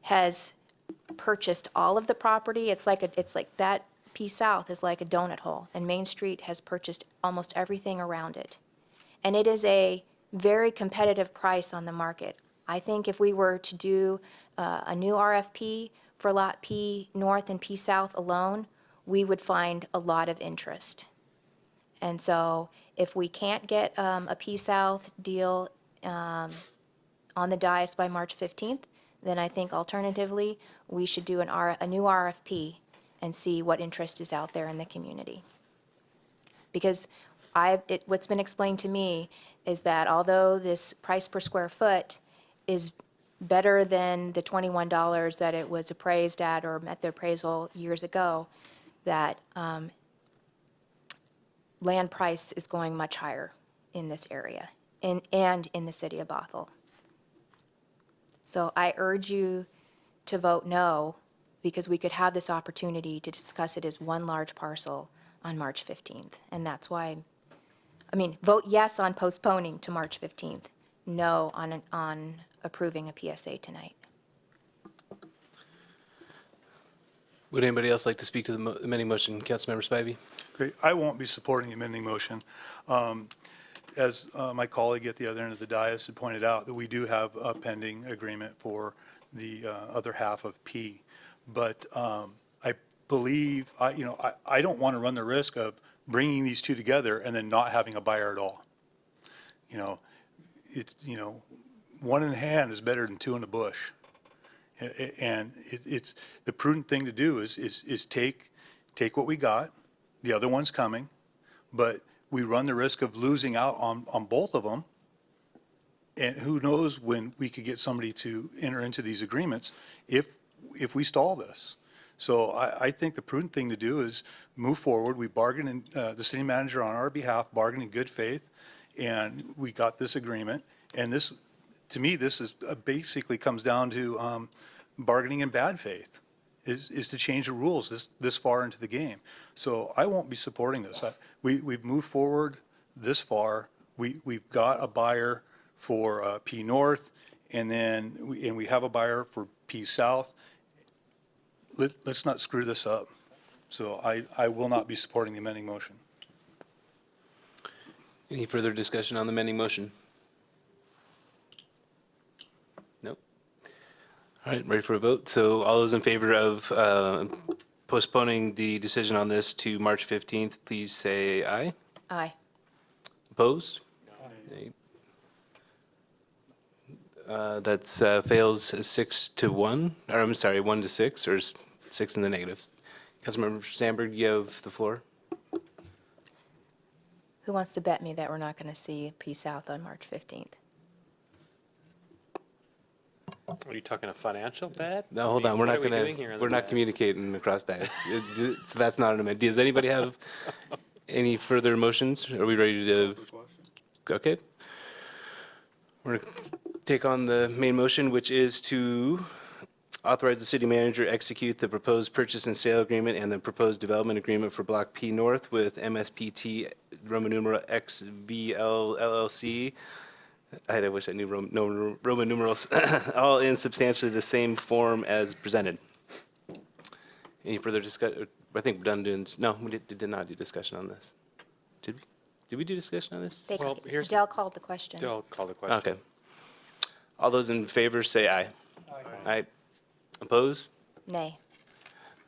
has purchased all of the property. It's like that P South is like a donut hole, and Main Street has purchased almost everything around it. And it is a very competitive price on the market. I think if we were to do a new RFP for Lot P North and P South alone, we would find a lot of interest. And so if we can't get a P South deal on the dais by March 15th, then I think alternatively, we should do a new RFP and see what interest is out there in the community. Because what's been explained to me is that although this price per square foot is better than the $21 that it was appraised at or at the appraisal years ago, that land price is going much higher in this area and in the city of Bothell. So I urge you to vote no, because we could have this opportunity to discuss it as one large parcel on March 15th. And that's why, vote yes on postponing to March 15th, no on approving a PSA tonight. Would anybody else like to speak to the amending motion? Councilmember Spivey? Great. I won't be supporting the amending motion. As my colleague at the other end of the dais had pointed out, that we do have a pending agreement for the other half of P. But I believe, I don't want to run the risk of bringing these two together and then not having a buyer at all. It's, one in hand is better than two in the bush. And it's, the prudent thing to do is take what we got, the other one's coming, but we run the risk of losing out on both of them. And who knows when we could get somebody to enter into these agreements if we stall this. So I think the prudent thing to do is move forward. We bargain, in the city manager on our behalf bargained in good faith, and we got this agreement. And this, to me, this is basically comes down to bargaining in bad faith, is to change the rules this far into the game. So I won't be supporting this. We've moved forward this far. We've got a buyer for P North, and then we have a buyer for P South. Let's not screw this up. So I will not be supporting the amending motion. Any further discussion on the amending motion? Nope. All right, ready for a vote? So all those in favor of postponing the decision on this to March 15th, please say aye. Aye. Opposed? Nay. That's fails 6-1, or I'm sorry, 1-6, or 6 in the negative. Councilmember Sandberg, you have the floor. Who wants to bet me that we're not going to see P South on March 15th? Are you talking a financial bet? No, hold on, we're not What are we doing here gonna, on we're the not dais? communicating across dais. So that's not an amendment. Does anybody have any further motions? Are we ready to? Okay. We're gonna take on the main motion, which is to authorize the city manager execute the proposed purchase and sale agreement and the proposed development agreement for Block P North with MSPT Roman numeral XVL LLC. I wish I knew Roman numerals, all in substantially the same form as presented. Any further discussion? I think we're done doing, no, we did not do discussion on this. Did we? Did we do discussion on this? Well, here's- Dell called the question. I'll call the question. Okay. All those in favor say aye. Aye. Opposed? Nay.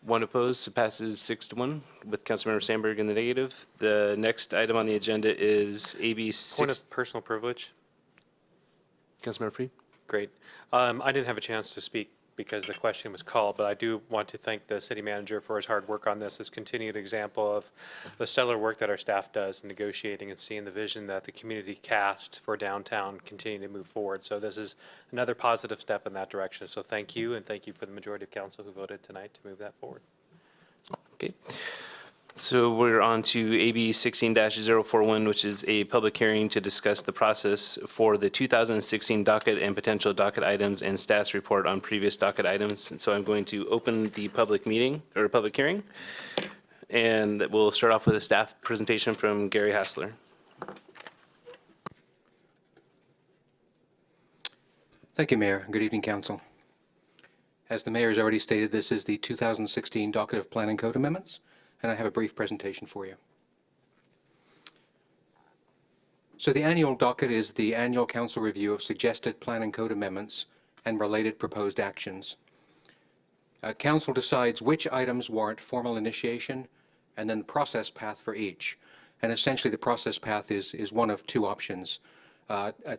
One opposed, so passes 6-1 with Councilmember Sandberg in the negative. The next item on the agenda is AB Point 6. of personal privilege. Councilmember Freed? Great. I didn't have a chance to speak because the question was called, but I do want to thank the city manager for his hard work on this, his continued example of the stellar work that our staff does in negotiating and seeing the vision that the community cast for downtown continue to move forward. So this is another positive step in that direction. So thank you, and thank you for the majority of council who voted tonight to move that forward. Okay. So we're on to AB 16-041, which is a public hearing to discuss the process for the 2016 docket and potential docket items and status report on previous docket items. And so I'm going to open the public meeting, or public hearing, and we'll start off with a staff presentation from Gary Hassler. Thank you, Mayor. Good evening, Council. As the Mayor has already stated, this is the 2016 docket of Planning Code amendments, and I have a brief presentation for you. So the annual docket is the annual council review of suggested planning code amendments and related proposed actions. Council decides which items warrant formal initiation and then the process path for each. And essentially the process path is one of two options.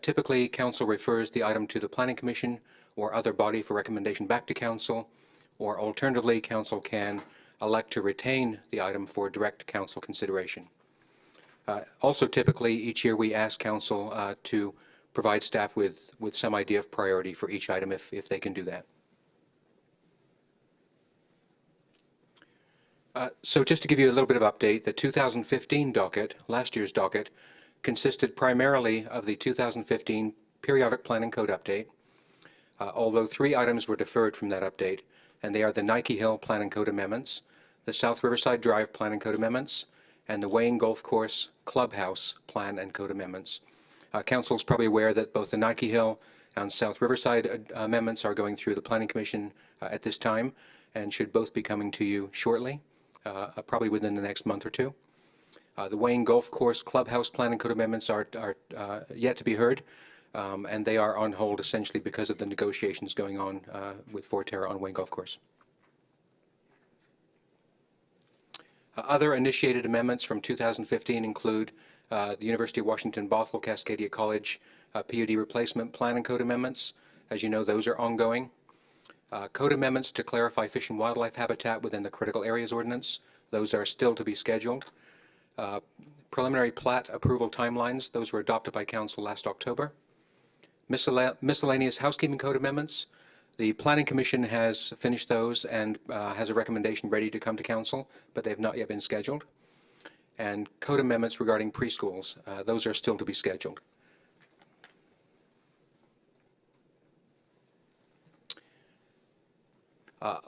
Typically, council refers the item to the Planning Commission or other body for recommendation back to council, or alternatively, council can elect to retain the item for direct council consideration. Also, typically, each year we ask council to provide staff with some idea of priority for each item if they can do that. So just to give you a little bit of update, the 2015 docket, last year's docket, consisted primarily of the 2015 periodic planning code update, although 3 items were deferred from that update, and they are the Nike Hill Planning Code amendments, the South Riverside Drive Planning Code amendments, and the Wayne Golf Course Clubhouse Plan and Code amendments. Council is probably aware that both the Nike Hill and South Riverside amendments are going through the Planning Commission at this time and should both be coming to you shortly, probably within the next month or two. The Wayne Golf Course Clubhouse Plan and Code amendments are yet to be heard. and they are on hold essentially because of the negotiations going on with Forterra on Wayne Golf Course. Other initiated amendments from 2015 include the University of Washington Bothell Cascadia College PUD replacement plan and code amendments. As you know, those are ongoing. Code amendments to clarify fish and wildlife habitat within the critical areas ordinance. Those are still to be scheduled. Preliminary plat approval timelines. Those were adopted by Council last October. Miscellaneous housekeeping code amendments. The Planning Commission has finished those and has a recommendation ready to come to Council, but they have not yet been scheduled. And code amendments regarding preschools. Those are still to be scheduled.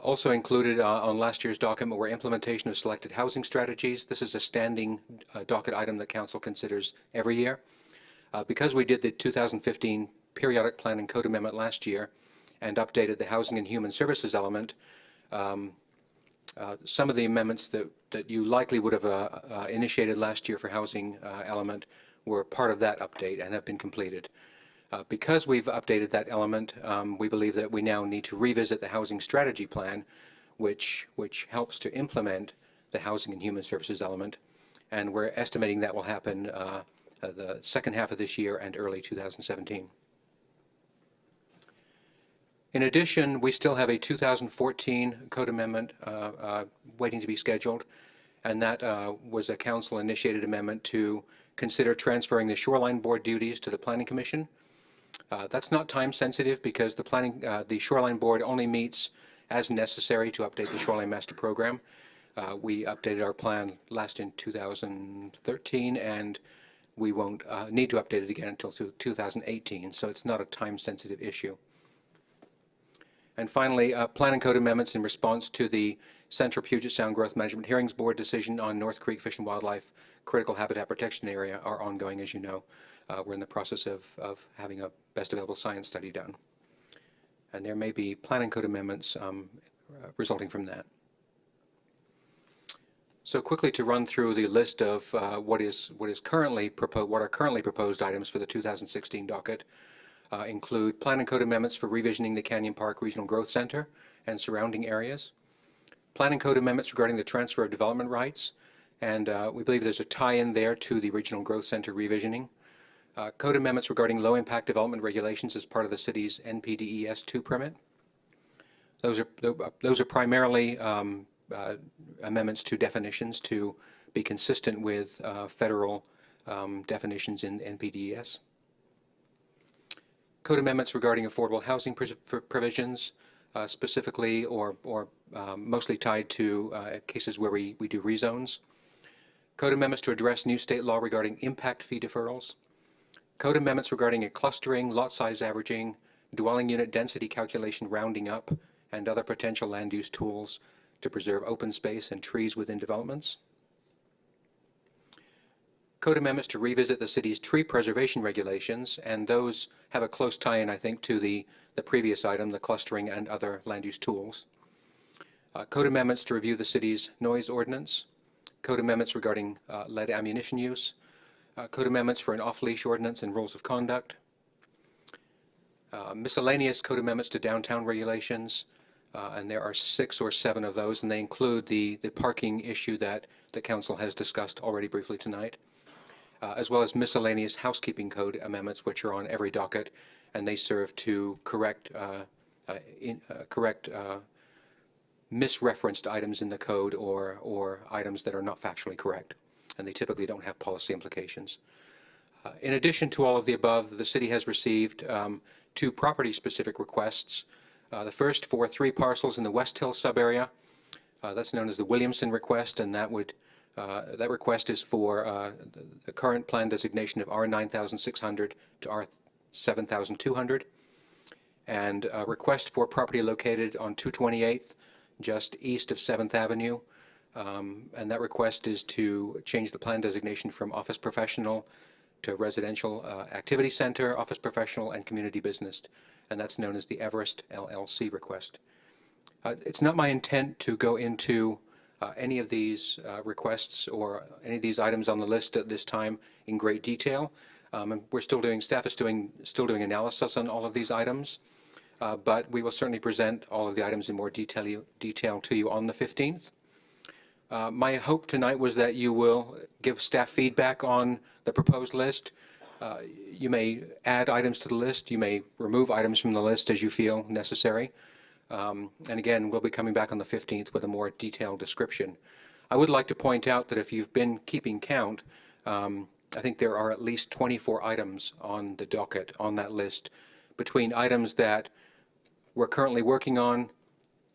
Also included on last year's document were implementation of selected housing strategies. This is a standing docket item that Council considers every year. Because we did the 2015 periodic plan and code amendment last year and updated the housing and human services element, some of the amendments that you likely would have initiated last year for housing element were part of that update and have been completed. Because we've updated that element, we believe that we now need to revisit the housing strategy plan, which helps to implement the housing and human services element, and we're estimating that will happen the second half of this year and early 2017. In addition, we still have a 2014 code amendment waiting to be scheduled, and that was a council-initiated amendment to consider transferring the shoreline board duties to the Planning Commission. That's not time sensitive because the shoreline board only meets as necessary to update the shoreline master program. We updated our plan last in 2013, and we won't need to update it again until 2018, so it's not a time sensitive issue. And finally, plan and code amendments in response to the Central Puget Sound Growth Management Hearings Board decision on North Creek Fish and Wildlife Critical Habitat Protection Area are ongoing, as you know. We're in the process of having a best available science study done. And there may be plan and code amendments resulting from that. So quickly to run through the list of what are currently proposed items for the 2016 docket include plan and code amendments for revisioning the Canyon Park Regional Growth Center and surrounding areas, plan and code amendments regarding the transfer of development rights, and we believe there's a tie-in there to the Regional Growth Center revisioning. Code amendments regarding low-impact development regulations as part of the city's NPDES 2 permit. Those are primarily amendments to definitions to be consistent with federal definitions in NPDES. Code amendments regarding affordable housing provisions, specifically or mostly tied to cases where we do rezones. Code amendments to address new state law regarding impact fee deferrals. Code amendments regarding a clustering, lot size averaging, dwelling unit density calculation rounding up, and other potential land use tools to preserve open space and trees within developments. Code amendments to revisit the city's tree preservation regulations, and those have a close tie-in, I think, to the previous item, the clustering and other land use tools. Code amendments to review the city's noise ordinance. Code amendments regarding lead ammunition use. Code amendments for an off-leash ordinance and rules of conduct. Miscellaneous code amendments to downtown regulations, and there are 6 or 7 of those, and they include the parking issue that the council has discussed already briefly tonight, as well as miscellaneous housekeeping code amendments, which are on every docket, and they serve to correct misreferenced items in the code or items that are not factually correct, and they typically don't have policy implications. In addition to all of the above, the city has received 2 property-specific requests. The first for 3 parcels in the West Hill sub-area. That's known as the Williamson request, and that request is for the current plan designation of R9600 to R7200, and a request for property located on 228th, just east of 7th Avenue. And that request is to change the plan designation from office professional to residential activity center, office professional, and community business, and that's known as the Everest LLC request. It's not my intent to go into any of these requests or any of these items on the list at this time in great detail. And we're still doing, staff is still doing analysis on all of these items, but we will certainly present all of the items in more detail to you on the 15th. My hope tonight was that you will give staff feedback on the proposed list. You may add items to the list. You may remove items from the list as you feel necessary. And again, we'll be coming back on the 15th with a more detailed description. I would like to point out that if you've been keeping count, I think there are at least 24 items on the docket on that list, between items that we're currently working on,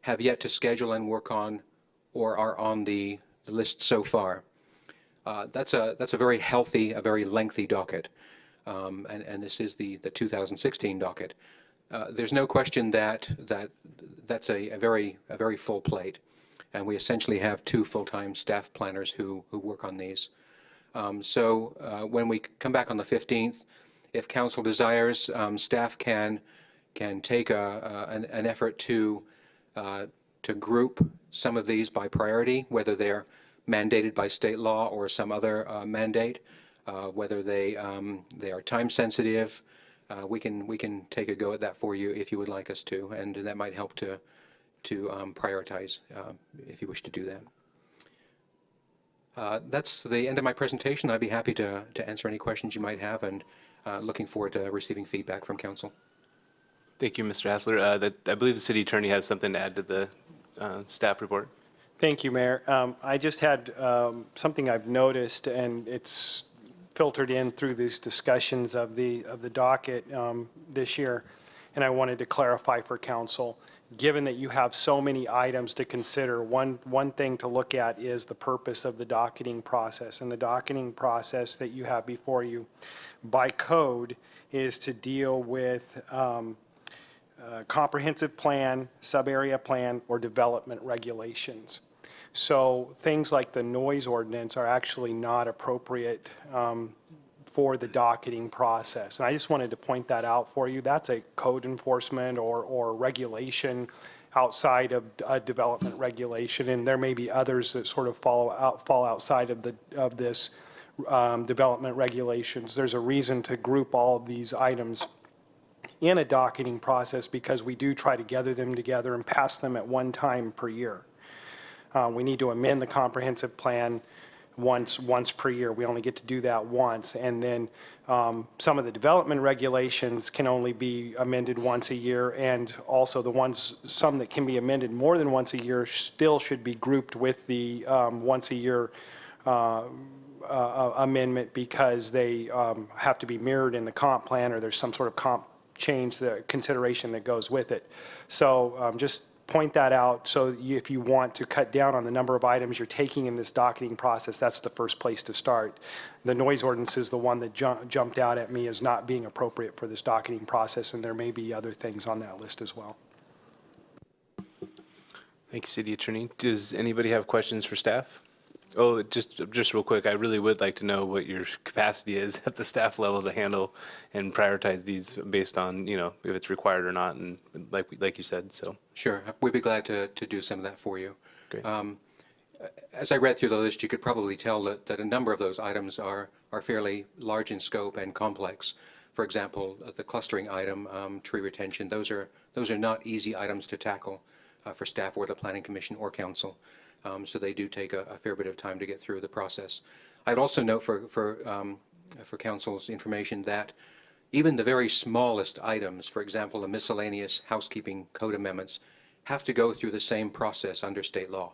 have yet to schedule and work on, or are on the list so far. That's a very healthy, a very lengthy docket, and this is the 2016 docket. There's no question that that's a very full plate, and we essentially have 2 full-time staff planners who work on these. So when we come back on the 15th, if council desires, staff can take an effort to group some of these by priority, whether they're mandated by state law or some other mandate, whether they are time sensitive. We can take a go at that for you if you would like us to, and that might help to prioritize if you wish to do that. That's the end of my presentation. I'd be happy to answer any questions you might have, and looking forward to receiving feedback from council. Thank you, Mr. Hassler. I believe the city attorney has something to add to the staff report. Thank you, Mayor. I just had something I've noticed, and it's filtered in through these discussions of the docket this year, and I wanted to clarify for council. Given that you have so many items to consider, one thing to look at is the purpose of the docketing process. And the docketing process that you have before you by code is to deal with comprehensive plan, sub-area plan, or development regulations. So things like the noise ordinance are actually not appropriate for the docketing process. And I just wanted to point that out for you. That's a code enforcement or regulation outside of a development regulation, and there may be others that sort of fall outside of this development regulations. There's a reason to group all of these items in a docketing process because we do try to gather them together and pass them at one time per year. We need to amend the comprehensive plan once per year. We only get to do that once. And then some of the development regulations can only be amended once a year, and also some that can be amended more than once a year still should be grouped with the once a year amendment because they have to be mirrored in the comp plan, or there's some sort of comp change, the consideration that goes with it. So just point that out. So if you want to cut down on the number of items you're taking in this docketing process, that's the first place to start. The noise ordinance is the one that jumped out at me as not being appropriate for this docketing process, and there may be other things on that list as well. Thank you, City Attorney. Does anybody have questions for staff? Oh, just real quick, I really would like to know what your capacity is at the staff level to handle and prioritize these based on, if it's required or not, and like you said, so. Sure, we'd be glad to do some of that for you. Great. As I read through the list, you could probably tell that a number of those items are fairly large in scope and complex. For example, the clustering item, tree retention, those are not easy items to tackle for staff or the Planning Commission or Council. So they do take a fair bit of time to get through the process. I'd also note for Council's information that even the very smallest items, for example, the miscellaneous housekeeping code amendments, have to go through the same process under state law.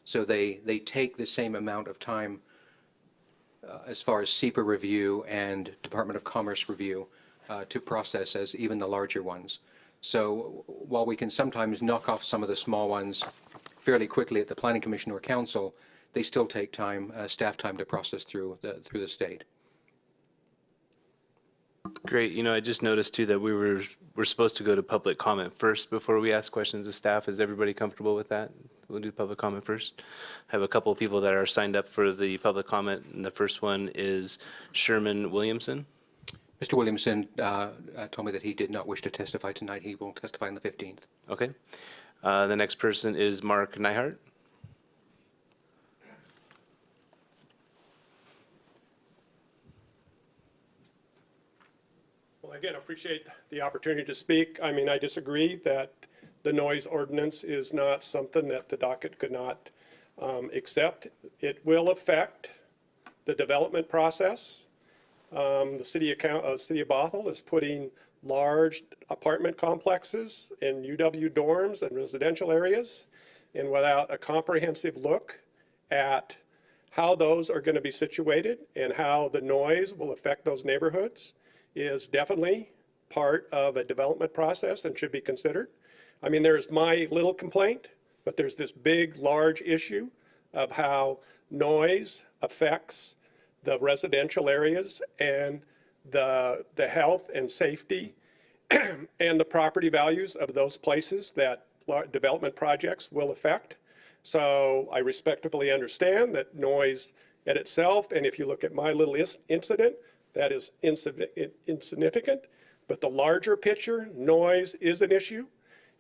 So they take the same amount of time as far as SEPA review and Department of Commerce review to process as even the larger ones. So while we can sometimes knock off some of the small ones fairly quickly at the Planning Commission or Council, they still take time, staff time, to process through the state. Great. I just noticed too that we're supposed to go to public comment first before we ask questions of staff. Is everybody comfortable with that? We'll do public comment first. I have a couple of people that are signed up for the public comment, and the first one is Sherman Williamson. Mr. Williamson told me that he did not wish to testify tonight. He will testify on the 15th. Okay. The next person is Mark Neihart. appreciate the opportunity to speak. I mean, I disagree that the noise ordinance is not something that the docket could not accept. It will affect the development process. The city of Bothell is putting large apartment complexes in UW dorms and residential areas, and without a comprehensive look at how those are going to be situated and how the noise will affect those neighborhoods is definitely part of a development process and should be considered. I mean, there's my little complaint, but there's this big, large issue of how noise affects the residential areas and the health and safety and the property values of those places that development projects will affect. So I respectfully understand that noise in itself, and if you look at my little incident, that is insignificant. But the larger picture, noise is an issue.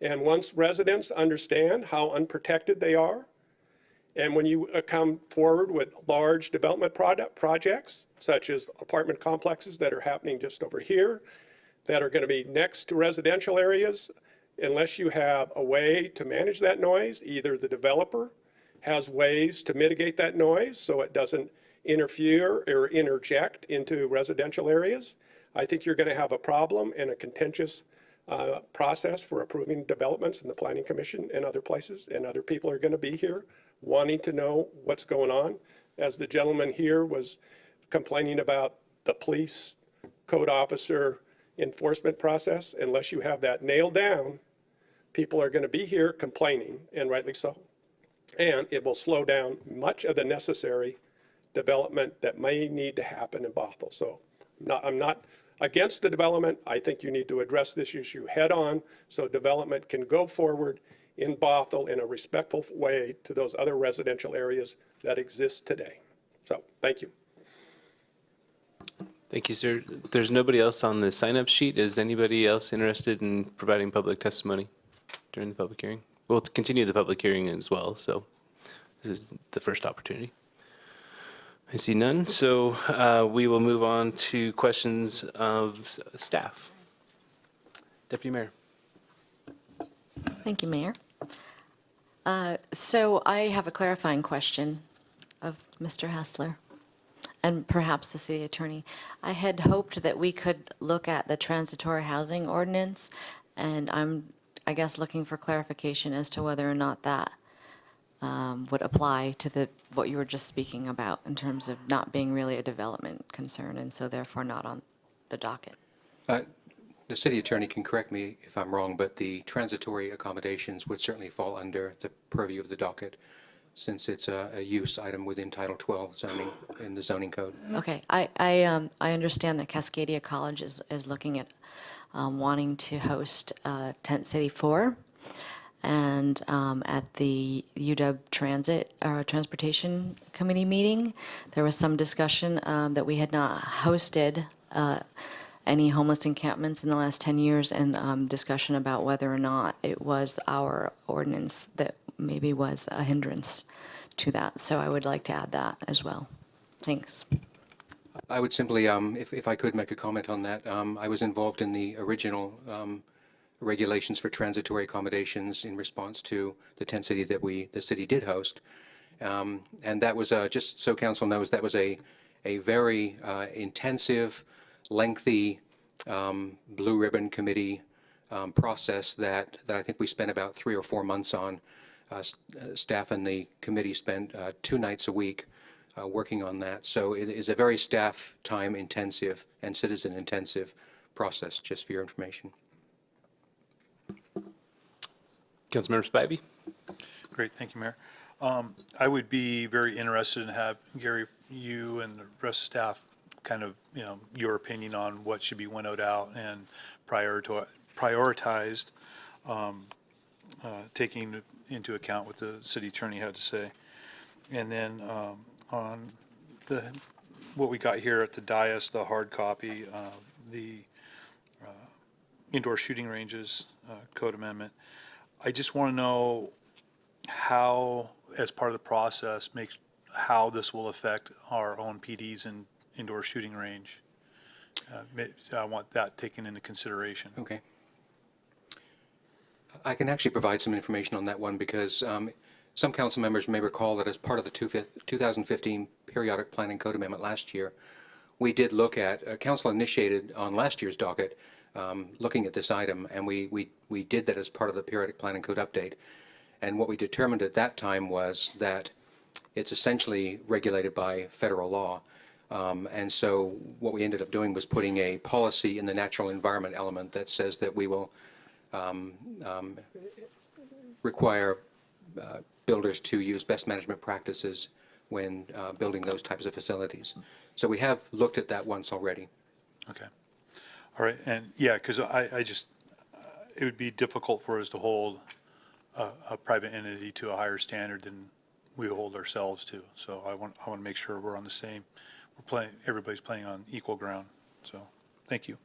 And once residents understand how unprotected they are, and when you come forward with large development projects, such as apartment complexes that are happening just over here, that are going to be next to residential areas, unless you have a way to manage that noise, either the developer has ways to mitigate that noise so it doesn't interfere or interject into residential areas, I think you're going to have a problem and a contentious process for approving developments in the Planning Commission and other places, and other people are going to be here wanting to know what's going on. As the gentleman here was complaining about the police code officer enforcement process, unless you have that nailed down, people are going to be here complaining, and rightly so. And it will slow down much of the necessary development that may need to happen in Bothell. So I'm not against the development. I think you need to address this issue head on so development can go forward in Bothell in a respectful way to those other residential areas that exist today. So thank you. Thank you, sir. There's nobody else on the sign-up sheet. Is anybody else interested in providing public testimony during the public hearing? We'll continue the public hearing as well, so this is the first opportunity. I see none, so we will move on to questions of staff. Deputy Mayor. Thank you, Mayor. So I have a clarifying question of Mr. Hessler and perhaps the city attorney. I had hoped that we could look at the transitory housing ordinance, and I guess, looking for clarification as to whether or not that would apply to what you were just speaking about in terms of not being really a development concern, and so therefore not on the docket. The city attorney can correct me if I'm wrong, but the transitory accommodations would certainly fall under the purview of the docket, since it's a use item within Title 12 zoning in the zoning code. Okay, I understand that Cascadia College is looking at wanting to host Tent City 4, and at the UW Transportation Committee meeting, there was some discussion that we had not hosted any homeless encampments in the last 10 years, and discussion about whether or not it was our ordinance that maybe was a hindrance to that. So I would like to add that as well. Thanks. I would simply, if I could make a comment on that, I was involved in the original regulations for transitory accommodations in response to the tent city that the city did host. And that was, just so council knows, that was a very intensive, lengthy blue ribbon committee process that I think we spent about 3 or 4 months on. Staff and the committee spent 2 nights a week working on that. So it is a very staff time intensive and citizen intensive process, just for your information. Councilmember Spivey. Great, thank you, Mayor. I would be very interested in have Gary, you and the rest of staff kind of, your opinion on what should be winnowed out and prioritized, taking into account what the city attorney had to say. And then on what we got here at the dais, the hard copy, the indoor shooting ranges code amendment, I just want to know how, as part of the process, how this will affect our own PDs and indoor shooting range I want that taken into consideration. Okay. I can actually provide some information on that one because some council members may recall that as part of the 2015 periodic planning code amendment last year, we did look at, council initiated on last year's docket, looking at this item, and we did that as part of the periodic planning code update. And what we determined at that time was that it's essentially regulated by federal law. And so what we ended up doing was putting a policy in the natural environment element that says that we will require builders to use best management practices when building those types of facilities. So we have looked at that once already. Okay. All right, and yeah, because I just, it would be difficult for us to hold a private entity to a higher standard than we hold ourselves to. So I want to make sure we're on the same, everybody's playing on equal ground. So, thank you.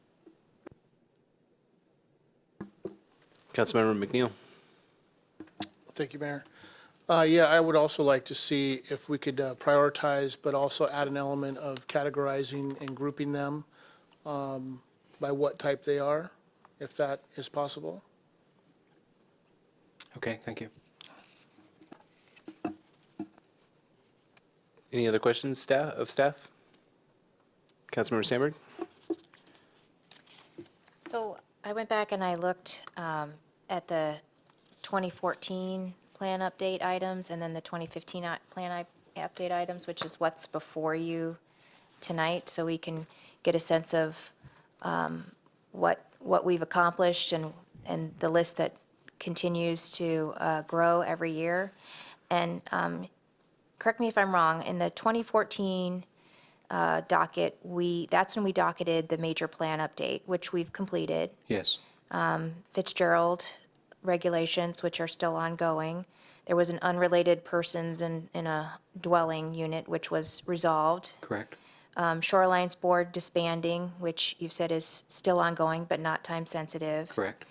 Councilmember McNeil. Thank you, Mayor. Yeah, I would also like to see if we could prioritize, but also add an element of categorizing and grouping them by what type they are, if that is possible. Okay, thank you. Any other questions, staff? Councilmember Sandberg? So I went back and I looked at the 2014 plan update items and then the 2015 plan update items, which is what's before you tonight, so we can get a sense of what we've accomplished and the list that continues to grow every year. And correct me if I'm wrong, in the 2014 docket, that's when we docketed the major plan update, which we've completed. Yes, Fitzgerald regulations, which are still ongoing. There was an unrelated persons in a dwelling unit, which was resolved. correct. Shorelines Board disbanding, which you've said is still ongoing but not time sensitive. Correct.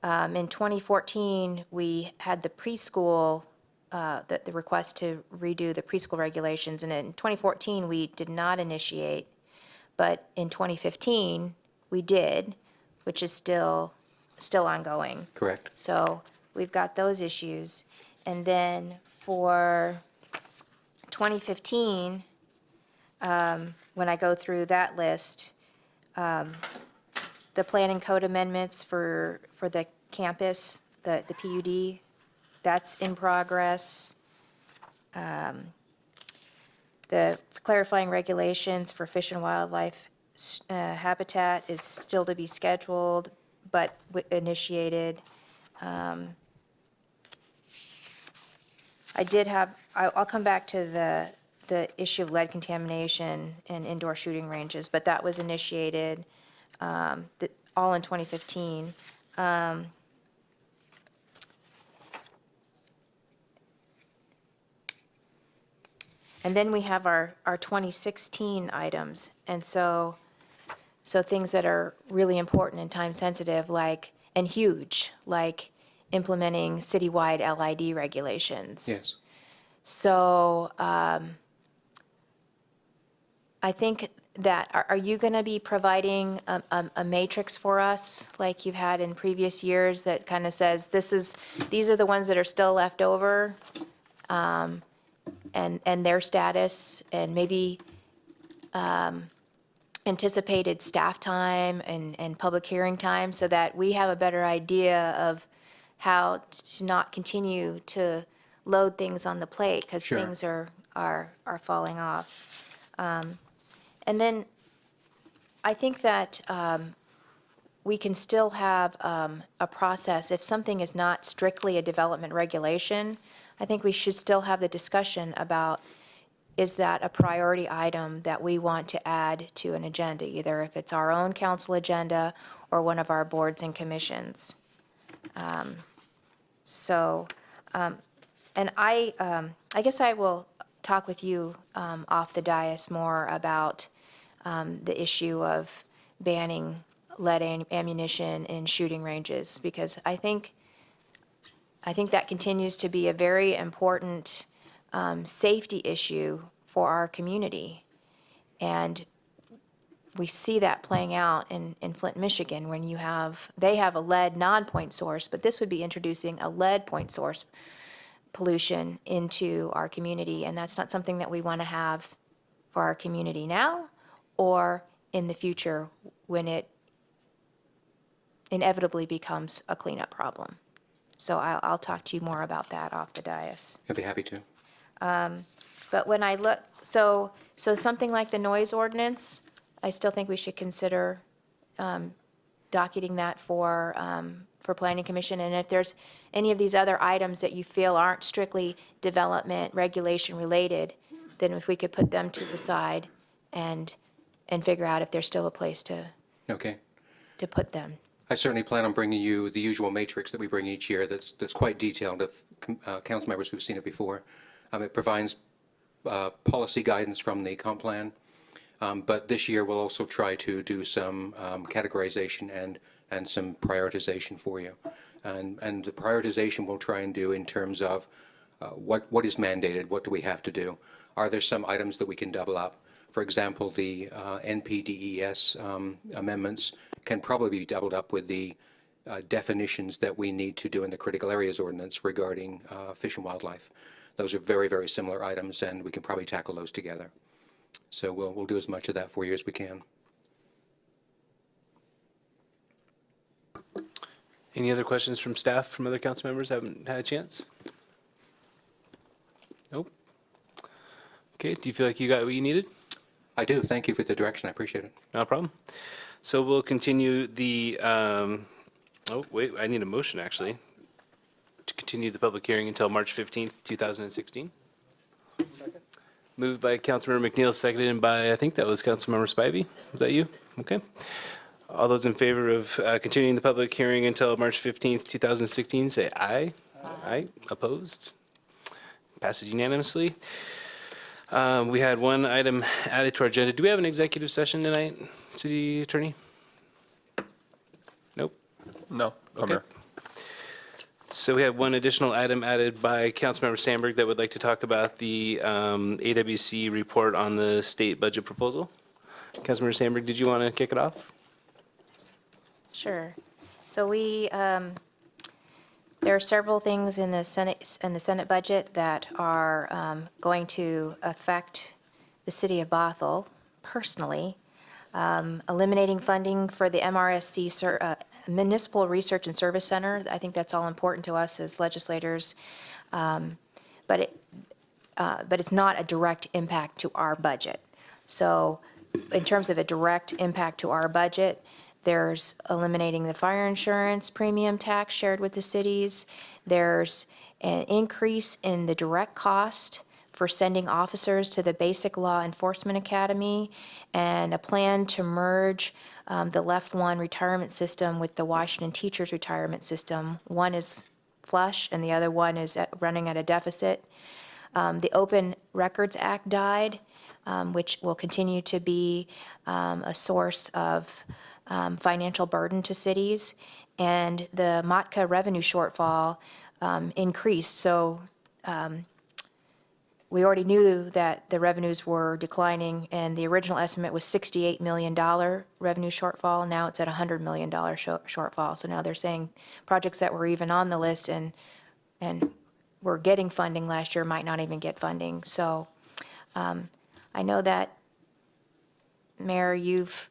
In 2014, we had the preschool, the request to redo the preschool regulations, and in 2014, we did not initiate, but in 2015, we did, which is still ongoing. Correct. So we've got those issues. And then for 2015, when I go through that list, the planning code amendments for the campus, the PUD, that's in progress. The clarifying regulations for fish and wildlife habitat is still to be scheduled, but initiated. I'll come back to the issue of lead contamination in indoor shooting ranges, but that was initiated all in 2015. And then we have our 2016 items, and so things that are really important and time sensitive, and huge, like implementing citywide LID regulations. Yes. So I think that, are you going to be providing a matrix for us like you've had in previous years that kind of says these are the ones that are still left over and their status, and maybe anticipated staff time and public hearing time, so that we have a better idea of how to not continue to load things on the plate, because Sure. things are falling off. And then I think that we can still have a process. If something is not strictly a development regulation, I think we should still have the discussion about, is that a priority item that we want to add to an agenda, either if it's our own council agenda or one of our boards and commissions. And I guess I will talk with you off the dais more about the issue of banning lead ammunition in shooting ranges, because I think that continues to be a very important safety issue for our community. And we see that playing out in Flint, Michigan, when they have a lead non-point source, but this would be introducing a lead point source pollution into our community, and that's not something that we want to have for our community now or in the future when it inevitably becomes a cleanup problem. So I'll talk to you more about that off the dais. I'd be happy to. But when I look, so something like the noise ordinance, I still think we should consider docketing that for planning commission. And if there's any of these other items that you feel aren't strictly development, regulation related, then if we could put them to the side and figure out if there's still a place to Okay. put them. I certainly plan on bringing you the usual matrix that we bring each year that's quite detailed of council members who've seen it before. It provides policy guidance from the comp plan, but this year we'll also try to do some categorization and some prioritization for you. And the prioritization we'll try and do in terms of what is mandated, what do we have to do? Are there some items that we can double up? For example, the NPDES amendments can probably be doubled up with the definitions that we need to do in the critical areas ordinance regarding fish and wildlife. Those are very, very similar items, and we can probably tackle those together. So we'll do as much of that for you as we can. Any other questions from staff, from other council members? Haven't had a chance? Nope. Okay, do you feel like you got what you needed? I do. Thank you for the direction. I appreciate it. No problem. So we'll continue the, oh, wait, I need a motion, actually, to continue the public hearing until March 15th, 2016. Moved by Councilmember McNeil, seconded by, I think that was Councilmember Spivey. Was that you? Okay. All those in favor of continuing the public hearing until March 15th, 2016, say aye. Aye. Opposed? Passes unanimously. We had one item added to our agenda. Do we have an executive session tonight, City Attorney? Nope. No, Okay. Mayor. So we have one additional item added by Councilmember Sandberg that would like to talk about the AWC report on the state budget proposal. Councilmember Sandberg, did you want to kick it off? Sure. So there are several things in the Senate budget that are going to affect the city of Bothell personally. Eliminating funding for the MRSC Municipal Research and Service Center. I think that's all important to us as legislators. But it's not a direct impact to our budget. So in terms of a direct impact to our budget, there's eliminating the fire insurance premium tax shared with the cities. There's an increase in the direct cost for sending officers to the Basic Law Enforcement Academy, and a plan to merge the Left One retirement system with the Washington Teachers Retirement System. One is flush and the other one is running at a deficit. The Open Records Act died, which will continue to be a source of financial burden to cities, and the MOTCA revenue shortfall increased. So we already knew that the revenues were declining, and the original estimate was $68 million revenue shortfall. Now it's at $100 million shortfall. So now they're saying projects that were even on the list and were getting funding last year might not even get funding. So I know that, Mayor, you've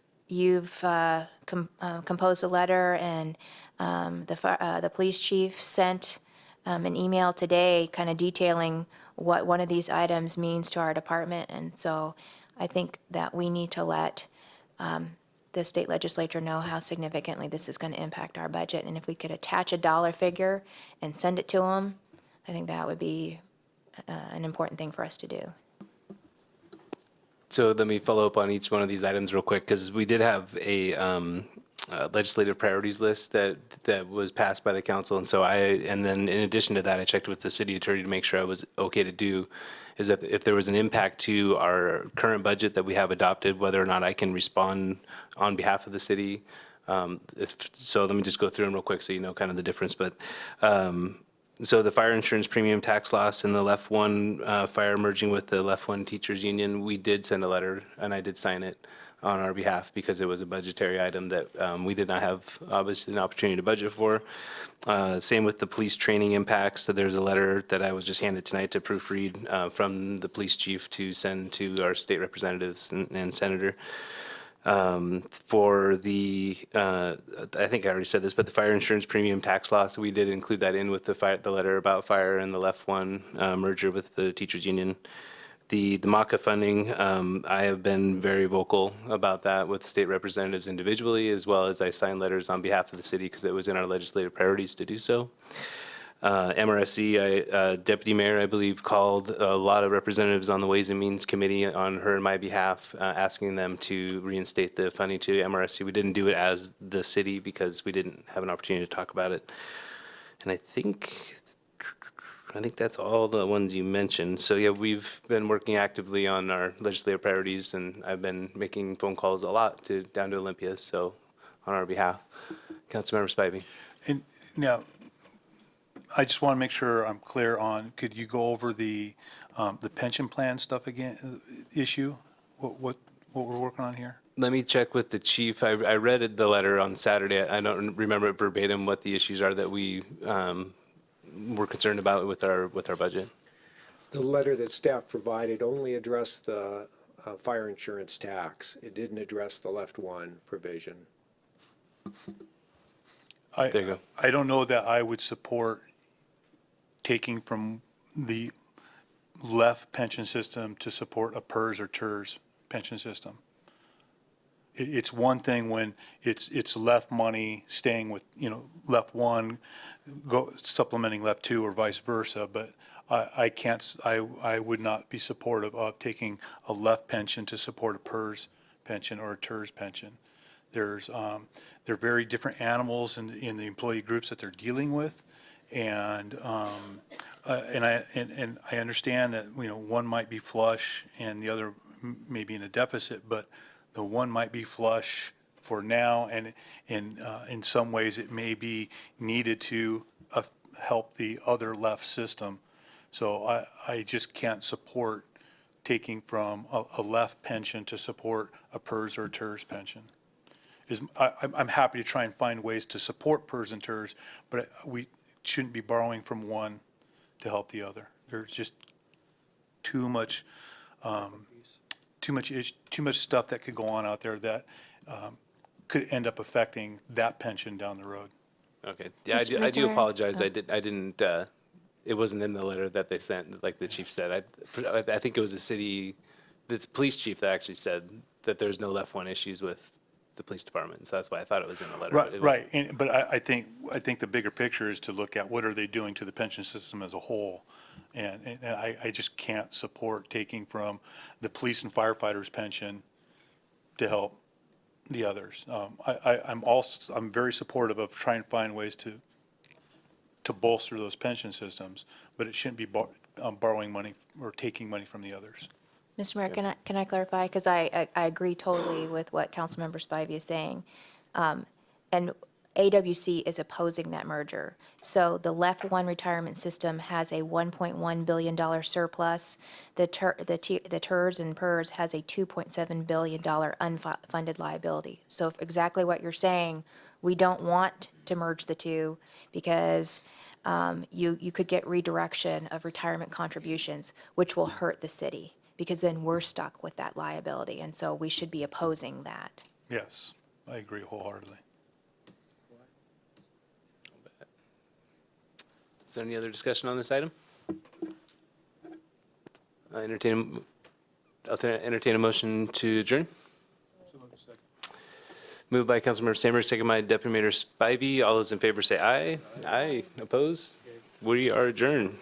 composed a letter, and the police chief sent an email today kind of detailing what one of these items means to our department. And so I think that we need to let the state legislature know how significantly this is going to impact our budget. And if we could attach a dollar figure and send it to them, I think that would be an important thing for us to do. So let me follow up on each one of these items real quick, because we did have a legislative priorities list that was passed by the council. And so and then in addition to that, I checked with the city attorney to make sure I was okay to do, is that if there was an impact to our current budget that we have adopted, whether or not I can respond on behalf of the city. So let me just go through them real quick so you know kind of the difference. But so the fire insurance premium tax loss and the Left One fire merging with the Left One Teachers Union, we did send a letter and I did sign it on our behalf because it was a budgetary item that we did not have, obviously, an opportunity to budget for. Same with the police training impacts. So there's a letter that I was just handed tonight to proofread from the police chief to send to our state representatives and senator. For the, I think I already said this, but the fire insurance premium tax loss, we did include that in with the letter about fire and the Left One merger with the teachers union. The MACA funding, I have been very vocal about that with state representatives individually, as well as I signed letters on behalf of the city because it was in our legislative priorities to do so. MRSC, Deputy Mayor, I believe, called a lot of representatives on the Ways and Means Committee on her and my behalf, asking them to reinstate the funding to MRSC. We didn't do it as the city because we didn't have an opportunity to talk about it. And I think that's all the ones you mentioned. So yeah, we've been working actively on our legislative priorities, and I've been making phone calls a lot down to Olympia, so on our behalf. Councilmember Spivey. And now, I just want to make sure I'm clear on, could you go over the pension plan stuff again, issue? What we're working on here? Let me check with the chief. I read the letter on Saturday. I don't remember verbatim what the issues are that we were concerned about with our budget. The letter that staff provided only addressed the fire insurance tax. It didn't address the Left One provision. There you go. I don't know that I would support taking from the left pension system to support a PERS or TERS pension system. It's one thing when it's left money staying with, left one, supplementing left two or vice versa, but I would not be supportive of taking a left pension to support a PERS pension or a TERS pension. They're very different animals in the employee groups that they're dealing with. And I understand that, one might be flush and the other may be in a deficit, but the one might be flush for now, and in some ways it may be needed to help the other left system. So I just can't support taking from a left pension to support a PERS or TERS pension. I'm happy to try and find ways to support PERS and TERS, but we shouldn't be borrowing from one to help the other. There's just too much stuff that could go on out there that could end up affecting that pension down the road. Okay. Yeah, I do apologize. I didn't, it wasn't in the letter that they sent, like the chief said. I think it was the police chief that actually said that there's no Left One issues with the police department. So that's why I thought it was in the letter. Right. But I think the bigger picture is to look at what are they doing to the pension system as a whole. And I just can't support taking from the police and firefighters pension to help the others. I'm very supportive of trying to find ways to bolster those pension systems, but it shouldn't be borrowing money or taking money from the others. Mr. Mayor, can I clarify? Because I agree totally with what Councilmember Spivey is saying. And AWC is opposing that merger. So the Left One retirement system has a $1.1 billion surplus. The TERS and PERS has a $2.7 billion unfunded liability. So exactly what you're saying, we don't want to merge the two because you could get redirection of retirement contributions, which will hurt the city, because then we're stuck with that liability. And so we should be opposing that. Yes, I agree wholeheartedly. Is there any other discussion on this item? I'll entertain a motion to adjourn. Moved by Councilmember Sanders, second by Deputy Mayor Spivey. All those in favor say aye. Aye. Opposed? We are adjourned.